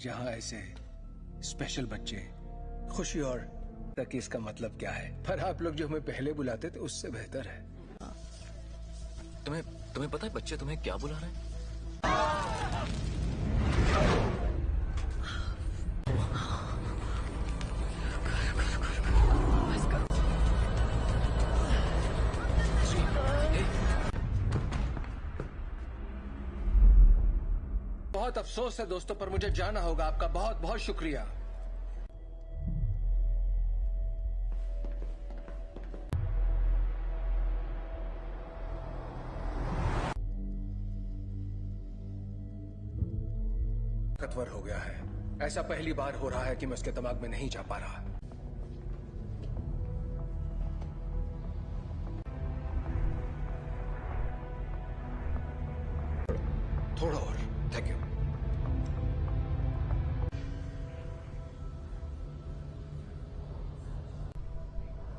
[SPEAKER 5] जहाँ ऐसे स्पेशल बच्चे खुशी और तक इसका मतलब क्या है, पर आप लोग जो हमें पहले बुलाते थे उससे बेहतर है।
[SPEAKER 10] तुम्हें पता है बच्चे तुम्हें क्या बुला रहे हैं?
[SPEAKER 5] बहुत अफसोस है दोस्तों, पर मुझे जाना होगा। आपका बहुत बहुत शुक्रिया। ताकतवर हो गया है। ऐसा पहली बार हो रहा है कि मैं उसके दिमाग में नहीं जा पा रहा। थोड़ा और। Thank you.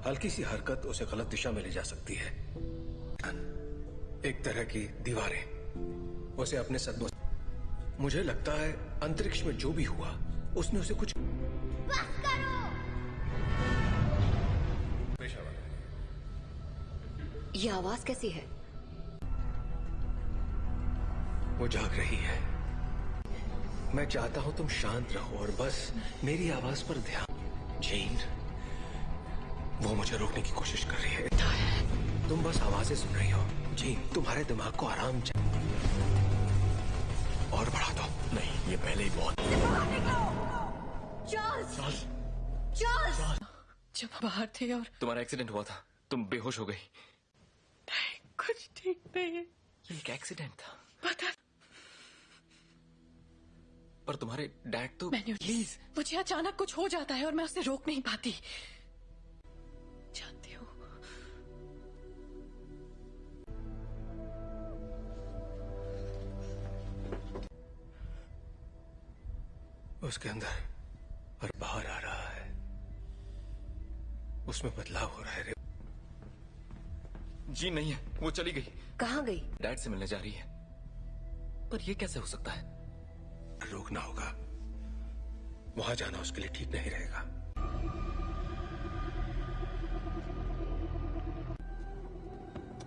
[SPEAKER 5] हल्की सी हरकत उसे गलत दिशा में ले जा सकती है। एक तरह की दीवारें उसे अपने सदमों। मुझे लगता है अंतरिक्ष में जो भी हुआ उसने उसे कुछ।
[SPEAKER 2] बस करो।
[SPEAKER 8] ये आवाज कैसी है?
[SPEAKER 5] वो जाग रही है। मैं चाहता हूं तुम शांत रहो और बस मेरी आवाज पर ध्यान। जीन, वो मुझे रोकने की कोशिश कर रही है। तुम बस आवाजें सुन रही हो। जीन, तुम्हारे दिमाग को आराम चाहिए। और बढ़ा दो।
[SPEAKER 7] नहीं, ये पहले ही बहुत।
[SPEAKER 2] चार्ल्स! चार्ल्स!
[SPEAKER 1] जब बाहर थे और
[SPEAKER 10] तुम्हारा एक्सीडेंट हुआ था, तुम बेहोश हो गई।
[SPEAKER 1] कुछ ठीक नहीं है।
[SPEAKER 10] ये एक एक्सीडेंट था।
[SPEAKER 1] पता।
[SPEAKER 10] पर तुम्हारे डैड तो।
[SPEAKER 1] प्लीज, मुझे अचानक कुछ हो जाता है और मैं उसे रोक नहीं पाती। जानती हूँ।
[SPEAKER 5] उसके अंदर और बाहर आ रहा है। उसमें बदलाव हो रहा है।
[SPEAKER 10] जी नहीं है, वो चली गई।
[SPEAKER 8] कहाँ गई?
[SPEAKER 10] डैड से मिलने जा रही है। पर ये कैसे हो सकता है?
[SPEAKER 5] रोकना होगा। वहां जाना उसके लिए ठीक नहीं रहेगा।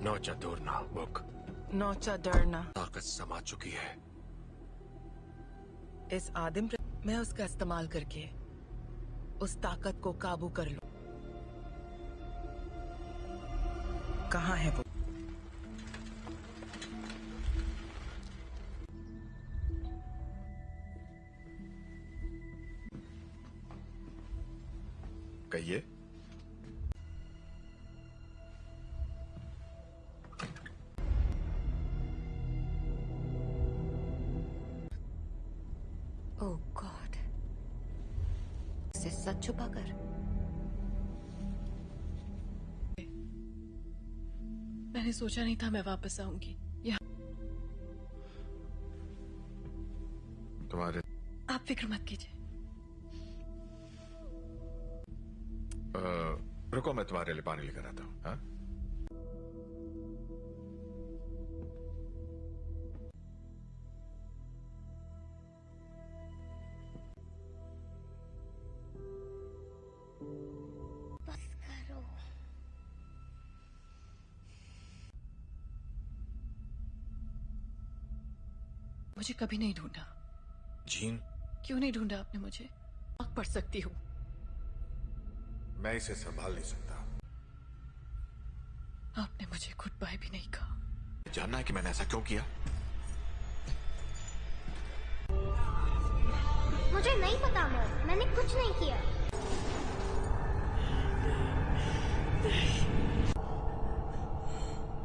[SPEAKER 4] नौचा दूरना बुक।
[SPEAKER 12] नौचा डरना।
[SPEAKER 4] ताकत समा चुकी है।
[SPEAKER 12] इस आदिम मैं उसका इस्तेमाल करके उस ताकत को काबू कर लूं। कहाँ है वो?
[SPEAKER 13] कहिए।
[SPEAKER 8] ओह गॉड, सच छुपा कर।
[SPEAKER 1] मैंने सोचा नहीं था मैं वापस आऊंगी यहाँ।
[SPEAKER 13] तुम्हारे
[SPEAKER 1] आप फिक्र मत कीजिए।
[SPEAKER 13] रुको, मैं तुम्हारे लिए पानी लेकर आता हूँ। हाँ?
[SPEAKER 2] बस करो।
[SPEAKER 1] मुझे कभी नहीं ढूंढा।
[SPEAKER 13] जीन,
[SPEAKER 1] क्यों नहीं ढूंढा आपने मुझे? आग पढ़ सकती हूँ।
[SPEAKER 13] मैं इसे संभाल नहीं सकता।
[SPEAKER 1] आपने मुझे गुड बाय भी नहीं कहा।
[SPEAKER 13] जानना है कि मैंने ऐसा क्यों किया?
[SPEAKER 2] मुझे नहीं पता मॉम, मैंने कुछ नहीं किया।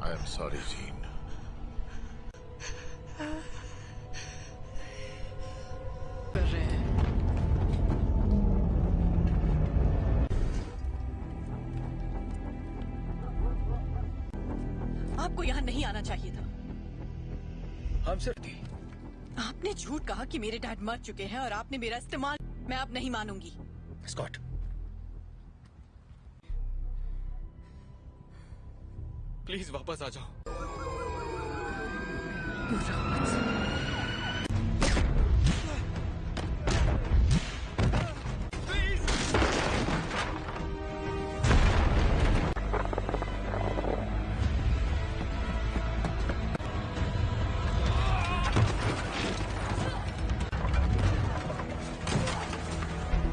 [SPEAKER 13] I am sorry gene.
[SPEAKER 1] कर रहे हैं। आपको यहाँ नहीं आना चाहिए था।
[SPEAKER 5] हम सिर्फ थी।
[SPEAKER 1] आपने झूठ कहा कि मेरे डैड मर चुके हैं और आपने मेरा इस्तेमाल। मैं अब नहीं मानूंगी।
[SPEAKER 5] स्कॉट,
[SPEAKER 7] प्लीज वापस आ जाओ।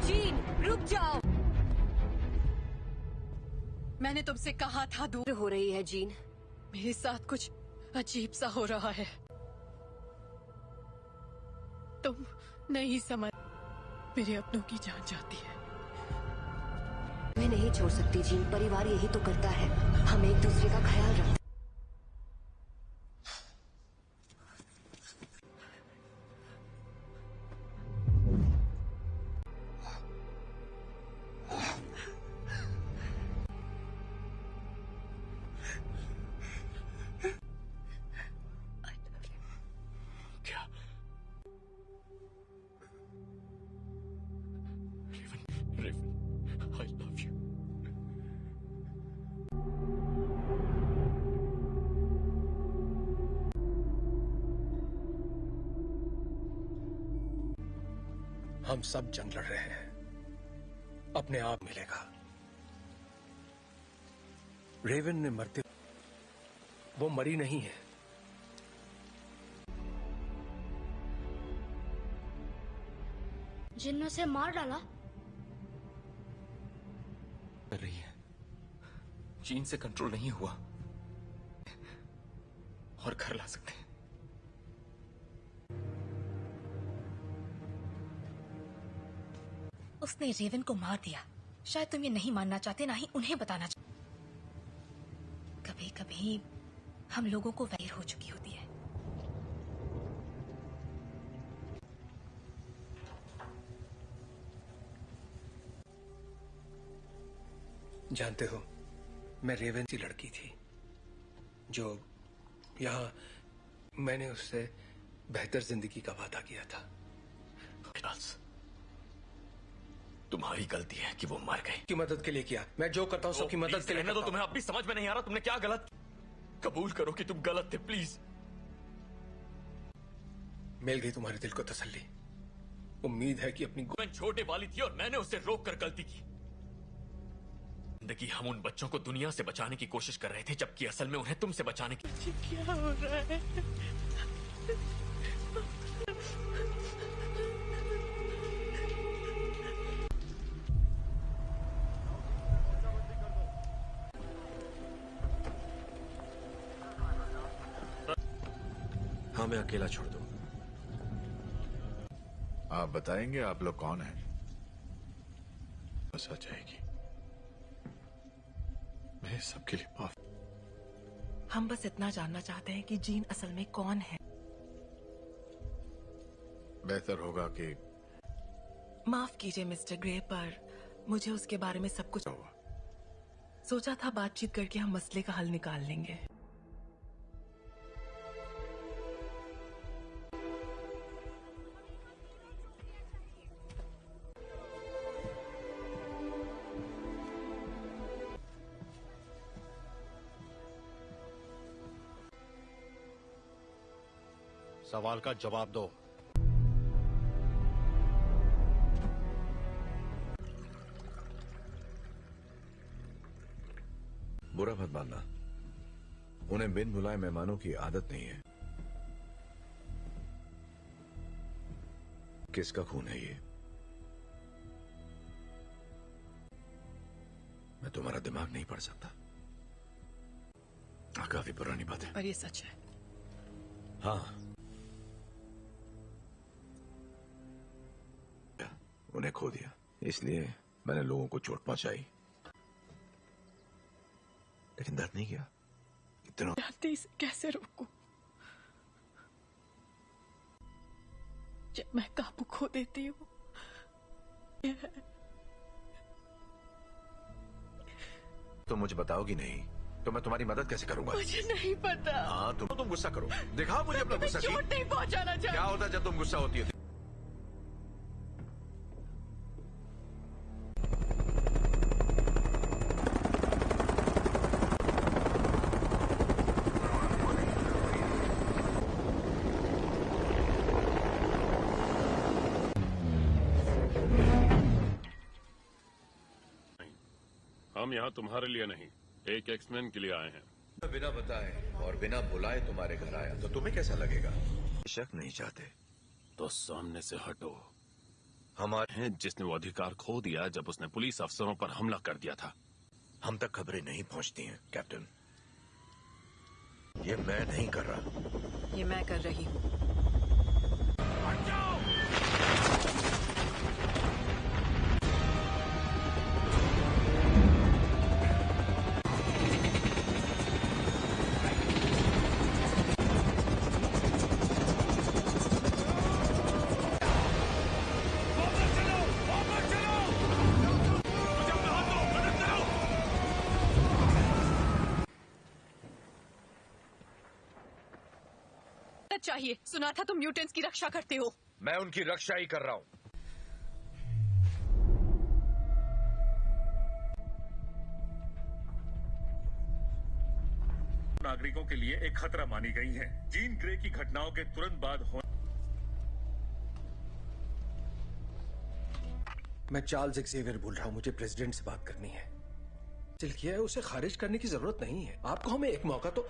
[SPEAKER 1] जीन, रुक जाओ। मैंने तुमसे कहा था दूर
[SPEAKER 8] हो रही है जीन।
[SPEAKER 1] मेरे साथ कुछ अजीब सा हो रहा है। तुम नहीं समझ। मेरे अपनों की जान जाती है।
[SPEAKER 8] मैं नहीं छोड़ सकती जीन, परिवार यही तो करता है। हम एक दूसरे का ख्याल रखते।
[SPEAKER 7] I love you.
[SPEAKER 5] हम सब जंग लड़ रहे हैं। अपने आप मिलेगा। रेवन ने मरते, वो मरी नहीं है।
[SPEAKER 2] जिन ने उसे मार डाला।
[SPEAKER 10] कर रही है। जीन से कंट्रोल नहीं हुआ और घर ला सकते हैं।
[SPEAKER 14] उसने रेवन को मार दिया। शायद तुम ये नहीं मानना चाहते, ना ही उन्हें बताना चाहते। कभी कभी हम लोगों को वैर हो चुकी होती है।
[SPEAKER 5] जानते हो, मैं रेवन सी लड़की थी जो यहाँ मैंने उससे बेहतर जिंदगी का वादा किया था।
[SPEAKER 7] तुम्हारी गलती है कि वो मर गए।
[SPEAKER 5] की मदद के लिए किया। मैं जो करता हूँ सबकी मदद के लिए करता हूँ।
[SPEAKER 7] तुम्हें अब भी समझ में नहीं आ रहा तुमने क्या गलत। कबूल करो कि तुम गलत थे प्लीज।
[SPEAKER 5] मिल गई तुम्हारे दिल को तसल्ली। उम्मीद है कि अपनी
[SPEAKER 7] छोटे वाली थी और मैंने उसे रोक कर गलती की। जिंदगी हम उन बच्चों को दुनिया से बचाने की कोशिश कर रहे थे, जबकि असल में उन्हें तुमसे बचाने की।
[SPEAKER 1] क्या हो रहा है?
[SPEAKER 5] हाँ, मैं अकेला छोड़ दूं।
[SPEAKER 13] आप बताएंगे आप लोग कौन हैं? बस आ जाएगी। मैं सबके लिए माफ।
[SPEAKER 12] हम बस इतना जानना चाहते हैं कि जीन असल में कौन है।
[SPEAKER 13] बेहतर होगा कि
[SPEAKER 12] माफ कीजिए मिस्टर ग्रे, पर मुझे उसके बारे में सब कुछ सोचा था। बातचीत करके हम मसले का हल निकाल लेंगे।
[SPEAKER 11] सवाल का जवाब दो।
[SPEAKER 13] बुरा मत मानना, उन्हें बिन बुलाए मेहमानों की आदत नहीं है। किसका खून है ये? मैं तुम्हारा दिमाग नहीं पढ़ सकता। काफी पुरानी बात है,
[SPEAKER 12] पर ये सच है।
[SPEAKER 13] हाँ, उन्हें खो दिया, इसलिए मैंने लोगों को चोट पहुंचाई, लेकिन दर्द नहीं किया। इतना
[SPEAKER 12] जल्दी से कैसे रोकूं? जब मैं काबू खो देती हूँ।
[SPEAKER 13] तो मुझे बताओगी नहीं तो मैं तुम्हारी मदद कैसे करूंगा?
[SPEAKER 12] मुझे नहीं पता।
[SPEAKER 13] हाँ, तुम गुस्सा करो, दिखाओ मुझे अपना गुस्सा।
[SPEAKER 12] चोट नहीं पहुंचाना चाहिए।
[SPEAKER 13] क्या होता है जब तुम गुस्सा होती है?
[SPEAKER 15] हम यहाँ तुम्हारे लिए नहीं, एक एक्समैन के लिए आए हैं।
[SPEAKER 13] बिना बताए और बिना बुलाए तुम्हारे घर आया तो तुम्हें कैसा लगेगा? शक नहीं चाहते
[SPEAKER 15] तो सामने से हटो।
[SPEAKER 13] हमारे
[SPEAKER 15] हैं जिसने वो अधिकार खो दिया जब उसने पुलिस अफसरों पर हमला कर दिया था।
[SPEAKER 13] हम तक खबरें नहीं पहुंचती हैं कैप्टन। ये मैं नहीं कर रहा,
[SPEAKER 1] ये मैं कर रही हूँ।
[SPEAKER 3] चाहिए। सुना था तुम म्यूटेंट्स की रक्षा करते हो।
[SPEAKER 13] मैं उनकी रक्षा ही कर रहा हूं।
[SPEAKER 15] नागरिकों के लिए एक खतरा मानी गई हैं। जीन ग्रे की घटनाओं के तुरंत बाद
[SPEAKER 5] मैं चार्ल्स एक्सेवियर बोल रहा हूं। मुझे प्रेसिडेंट से बात करनी है। दिल किया है, उसे खारिज करने की जरूरत नहीं है। आपको हमें एक मौका तो।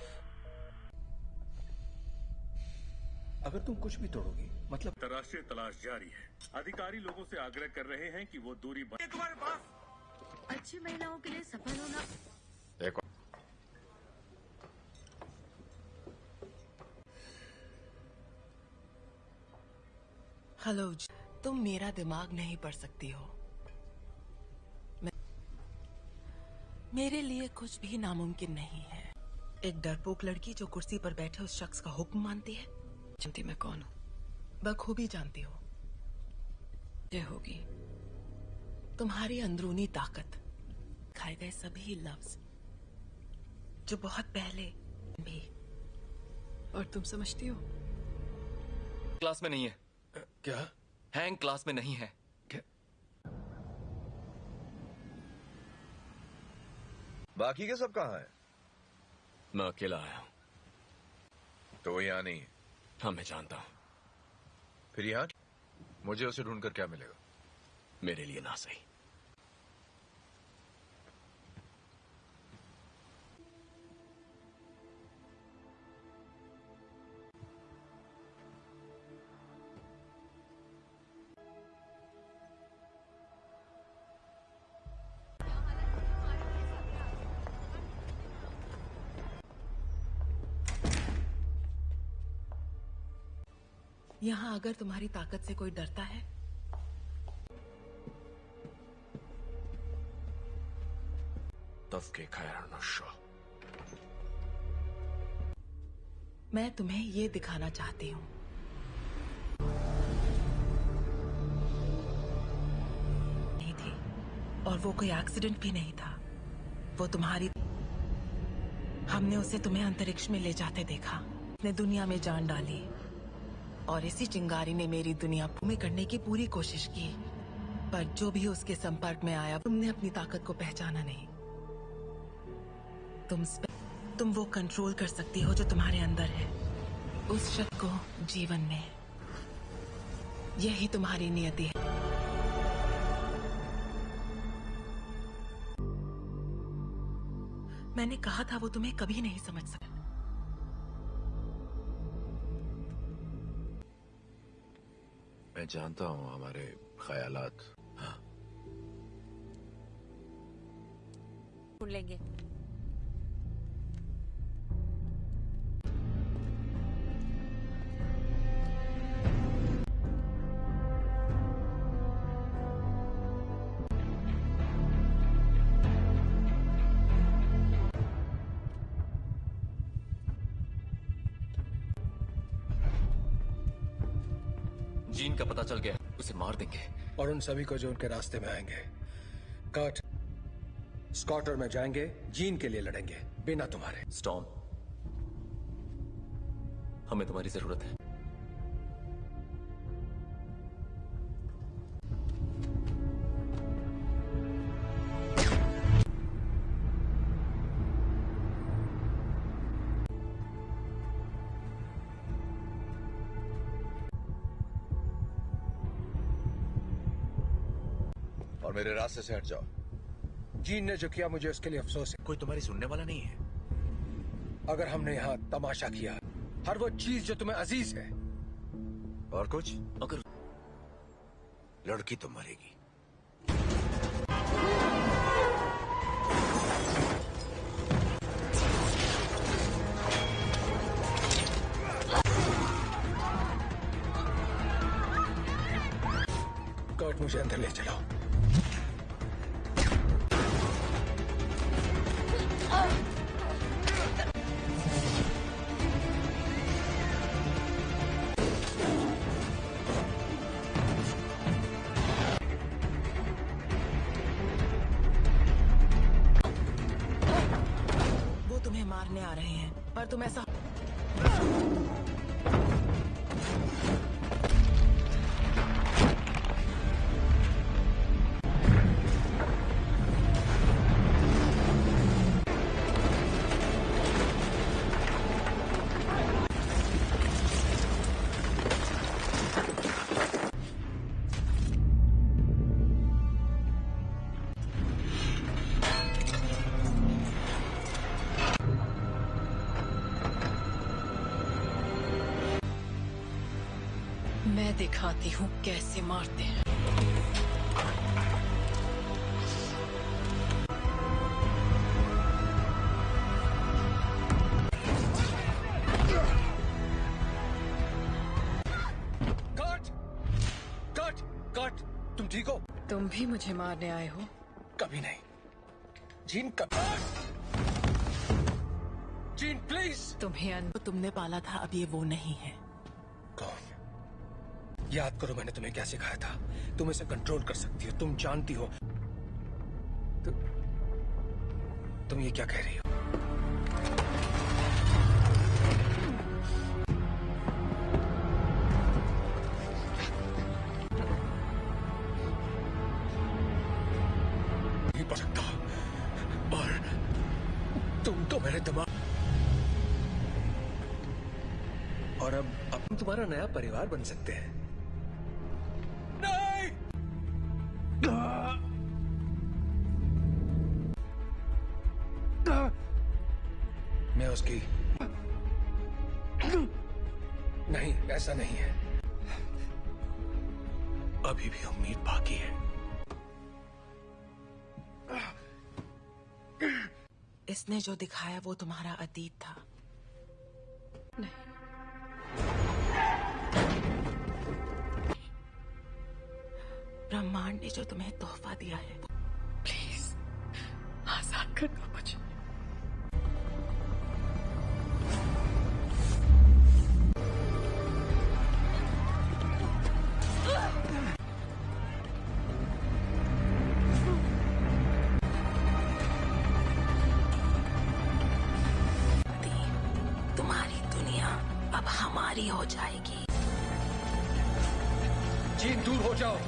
[SPEAKER 5] अगर तुम कुछ भी तोड़ोगी मतलब।
[SPEAKER 15] अंतर्राष्ट्रीय तलाश जारी है। अधिकारी लोगों से आग्रह कर रहे हैं कि वो दूरी तुम्हारे पास।
[SPEAKER 14] अच्छी महिलाओं के लिए सफल होना।
[SPEAKER 13] देखो,
[SPEAKER 12] हेलो, तुम मेरा दिमाग नहीं पढ़ सकती हो। मेरे लिए कुछ भी नामुमकिन नहीं है। एक डरपोक लड़की जो कुर्सी पर बैठे उस शख्स का हुक्म मानती है।
[SPEAKER 1] जानती मैं कौन हूँ?
[SPEAKER 12] बखूबी जानती हो।
[SPEAKER 1] ये होगी
[SPEAKER 12] तुम्हारी अंदरूनी ताकत, खाए गए सभी लफ्ज जो बहुत पहले भी।
[SPEAKER 1] और तुम समझती हो?
[SPEAKER 10] क्लास में नहीं है।
[SPEAKER 5] क्या?
[SPEAKER 10] हैंग क्लास में नहीं है।
[SPEAKER 5] क्या?
[SPEAKER 13] बाकी के सब कहाँ हैं?
[SPEAKER 7] मैं अकेला आया हूं।
[SPEAKER 13] तो वो यहाँ नहीं है?
[SPEAKER 7] हाँ, मैं जानता हूं।
[SPEAKER 13] फिर यहाँ मुझे उसे ढूंढकर क्या मिलेगा?
[SPEAKER 7] मेरे लिए ना सही।
[SPEAKER 12] यहाँ अगर तुम्हारी ताकत से कोई डरता है
[SPEAKER 7] तब खैर नशा।
[SPEAKER 12] मैं तुम्हें ये दिखाना चाहती हूँ। नहीं थी और वो कोई एक्सीडेंट भी नहीं था। वो तुम्हारी, हमने उसे तुम्हें अंतरिक्ष में ले जाते देखा। उसने दुनिया में जान डाली और इसी चिंगारी ने मेरी दुनिया में करने की पूरी कोशिश की, पर जो भी उसके संपर्क में आया तुमने अपनी ताकत को पहचाना नहीं। तुम वो कंट्रोल कर सकती हो जो तुम्हारे अंदर है, उस शक्ति को जीवन में। यही तुम्हारी नियति है। मैंने कहा था वो तुम्हें कभी नहीं समझ सकता।
[SPEAKER 13] मैं जानता हूँ हमारे ख्यालात। हाँ।
[SPEAKER 16] सुन लेंगे।
[SPEAKER 10] जीन का पता चल गया, उसे मार देंगे।
[SPEAKER 5] और उन सभी को जो उनके रास्ते में आएंगे। कर्ट, स्कॉट और मैं जाएंगे, जीन के लिए लड़ेंगे बिना तुम्हारे।
[SPEAKER 10] स्टॉर्म, हमें तुम्हारी जरूरत है।
[SPEAKER 13] और मेरे रास्ते से हट जाओ।
[SPEAKER 5] जीन ने जो किया मुझे उसके लिए अफसोस है।
[SPEAKER 11] कोई तुम्हारी सुनने वाला नहीं है।
[SPEAKER 5] अगर हमने यहाँ तमाशा किया, हर वो चीज जो तुम्हें अजीज है।
[SPEAKER 13] और कुछ?
[SPEAKER 10] अगर
[SPEAKER 11] लड़की तो मरेगी।
[SPEAKER 5] कर्ट, मुझे अंदर ले चलो।
[SPEAKER 12] वो तुम्हें मारने आ रहे हैं, पर तुम ऐसा
[SPEAKER 1] मैं दिखाती हूँ कैसे मारते हैं।
[SPEAKER 5] कर्ट, कर्ट, कर्ट, तुम ठीक हो?
[SPEAKER 1] तुम भी मुझे मारने आए हो?
[SPEAKER 5] कभी नहीं। Gene gene please.
[SPEAKER 12] तुम्हें तुमने पाला था, अब ये वो नहीं है।
[SPEAKER 5] कौन? याद करो मैंने तुम्हें क्या सिखाया था। तुम इसे कंट्रोल कर सकती हो, तुम जानती हो। तुम ये क्या कह रही हो? नहीं पढ़ सकता। और तुम तो मेरे दिमाग, और अब हम तुम्हारा नया परिवार बन सकते हैं। नहीं! मैं उसकी नहीं, ऐसा नहीं है। अभी भी उम्मीद बाकी है।
[SPEAKER 12] इसने जो दिखाया वो तुम्हारा अतीत था।
[SPEAKER 1] नहीं,
[SPEAKER 12] जो तुम्हें तोहफा दिया है, प्लीज आजाद कर दो मुझे। तुम्हारी दुनिया अब हमारी हो जाएगी।
[SPEAKER 5] जीन, दूर हो जाओ।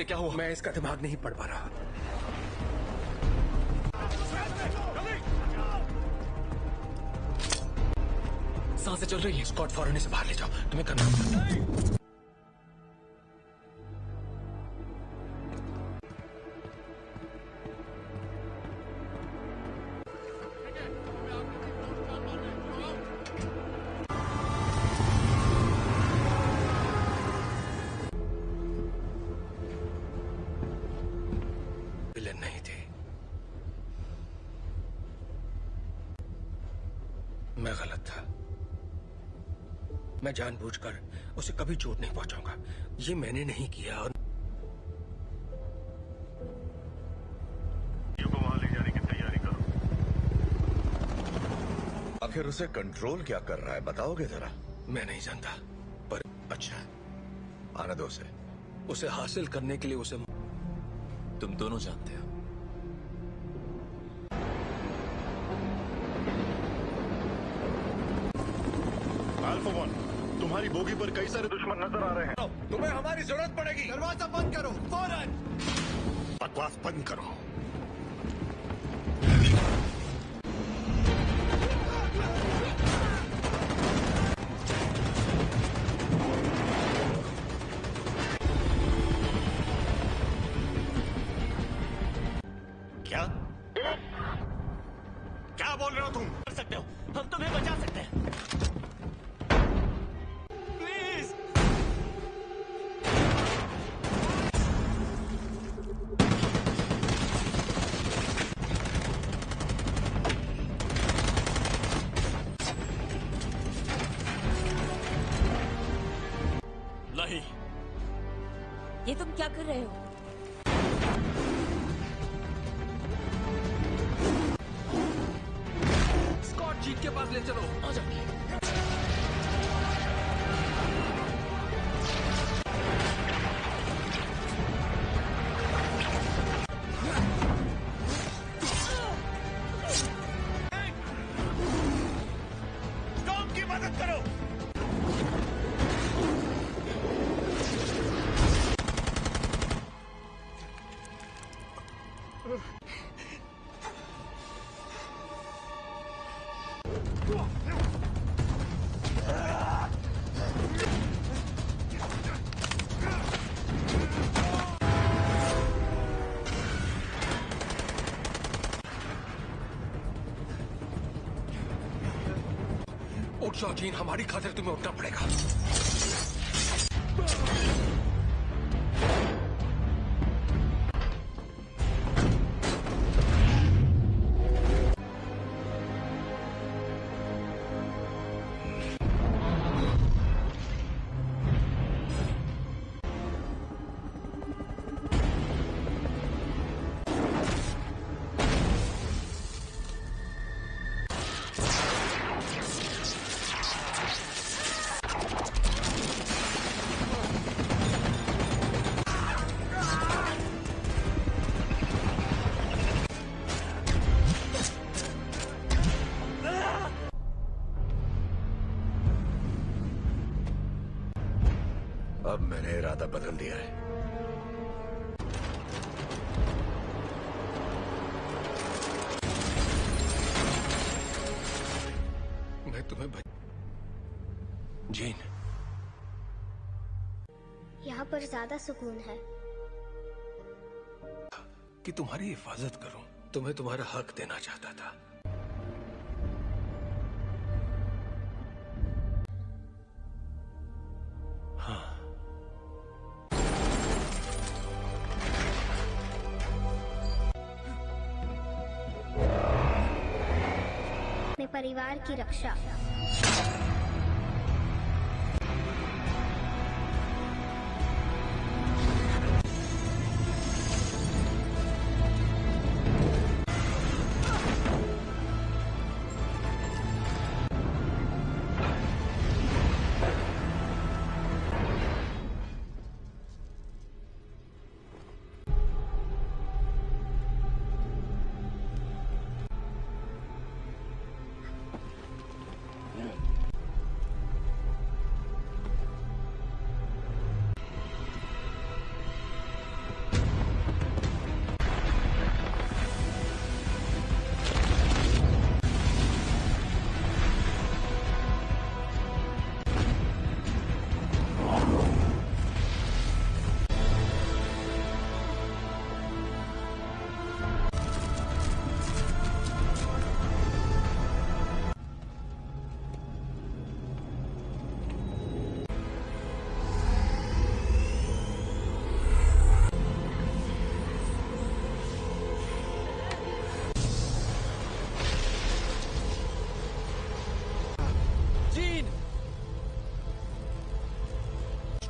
[SPEAKER 7] क्या हुआ?
[SPEAKER 5] मैं इसका दिमाग नहीं पढ़ पा रहा।
[SPEAKER 7] सांसें चल रही है।
[SPEAKER 5] स्कॉट, फौरन इसे बाहर ले जाओ। तुम्हें करना होगा। विलेन नहीं थी, मैं गलत था। मैं जानबूझकर उसे कभी चोट नहीं पहुंचाऊंगा। ये मैंने नहीं किया। और
[SPEAKER 15] को वहां ले जाने की तैयारी करो।
[SPEAKER 13] आखिर उसे कंट्रोल क्या कर रहा है, बताओगे जरा?
[SPEAKER 5] मैं नहीं जानता, पर
[SPEAKER 13] अच्छा, आने दो उसे।
[SPEAKER 5] उसे हासिल करने के लिए उसे
[SPEAKER 10] तुम दोनों जानते हो।
[SPEAKER 15] अल्फा 1, तुम्हारी बोगी पर कई सारे दुश्मन नजर आ रहे हैं।
[SPEAKER 5] तुम्हें हमारी जरूरत पड़ेगी।
[SPEAKER 11] दरवाजा बंद करो फौरन।
[SPEAKER 15] बकवास बंद करो। क्या क्या बोल रहे हो तुम?
[SPEAKER 9] कर सकते हो, हम तुम्हें बचा सकते हैं। प्लीज।
[SPEAKER 7] नहीं,
[SPEAKER 16] ये तुम क्या कर रहे हो?
[SPEAKER 5] स्कॉट, जीन के पास ले चलो।
[SPEAKER 7] आ जाओ।
[SPEAKER 15] टॉम की मदद करो।
[SPEAKER 5] उठ जाओ जीन, हमारी खातिर तुम्हें उठना पड़ेगा।
[SPEAKER 13] अब मैंने इरादा बदल दिया है।
[SPEAKER 5] मैं तुम्हें जीन,
[SPEAKER 2] यहाँ पर ज्यादा सुकून है।
[SPEAKER 5] कि तुम्हारी हिफाजत करूं। तुम्हें तुम्हारा हक देना चाहता था। हाँ,
[SPEAKER 2] अपने परिवार की रक्षा।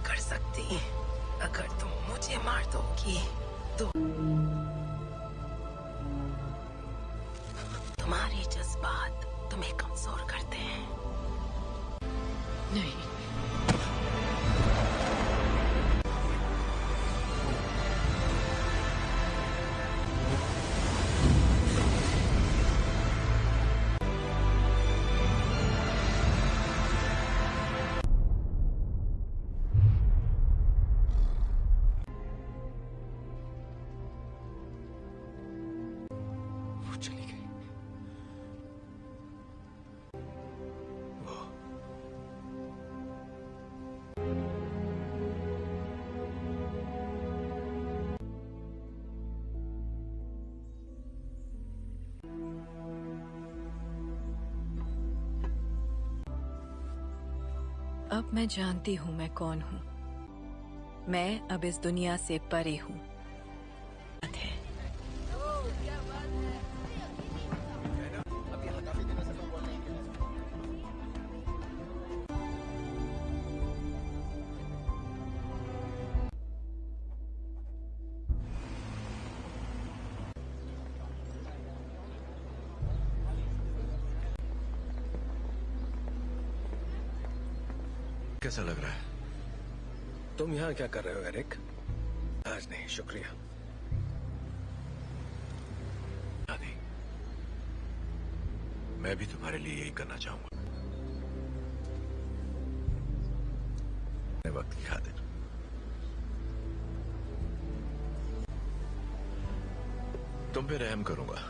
[SPEAKER 12] कर सकती अगर तुम मुझे मार दोगी तो तुम्हारे जज्बात तुम्हें कमजोर करते हैं।
[SPEAKER 1] नहीं,
[SPEAKER 5] चली गई। वो
[SPEAKER 1] अब मैं जानती हूँ मैं कौन हूँ। मैं अब इस दुनिया से परे हूँ।
[SPEAKER 5] कैसा लग रहा है? तुम यहाँ क्या कर रहे हो एरिक? आज नहीं, शुक्रिया।
[SPEAKER 13] नहीं, मैं भी तुम्हारे लिए यही करना चाहूंगा। वक्त की खातिर तुम पे रहम करूंगा।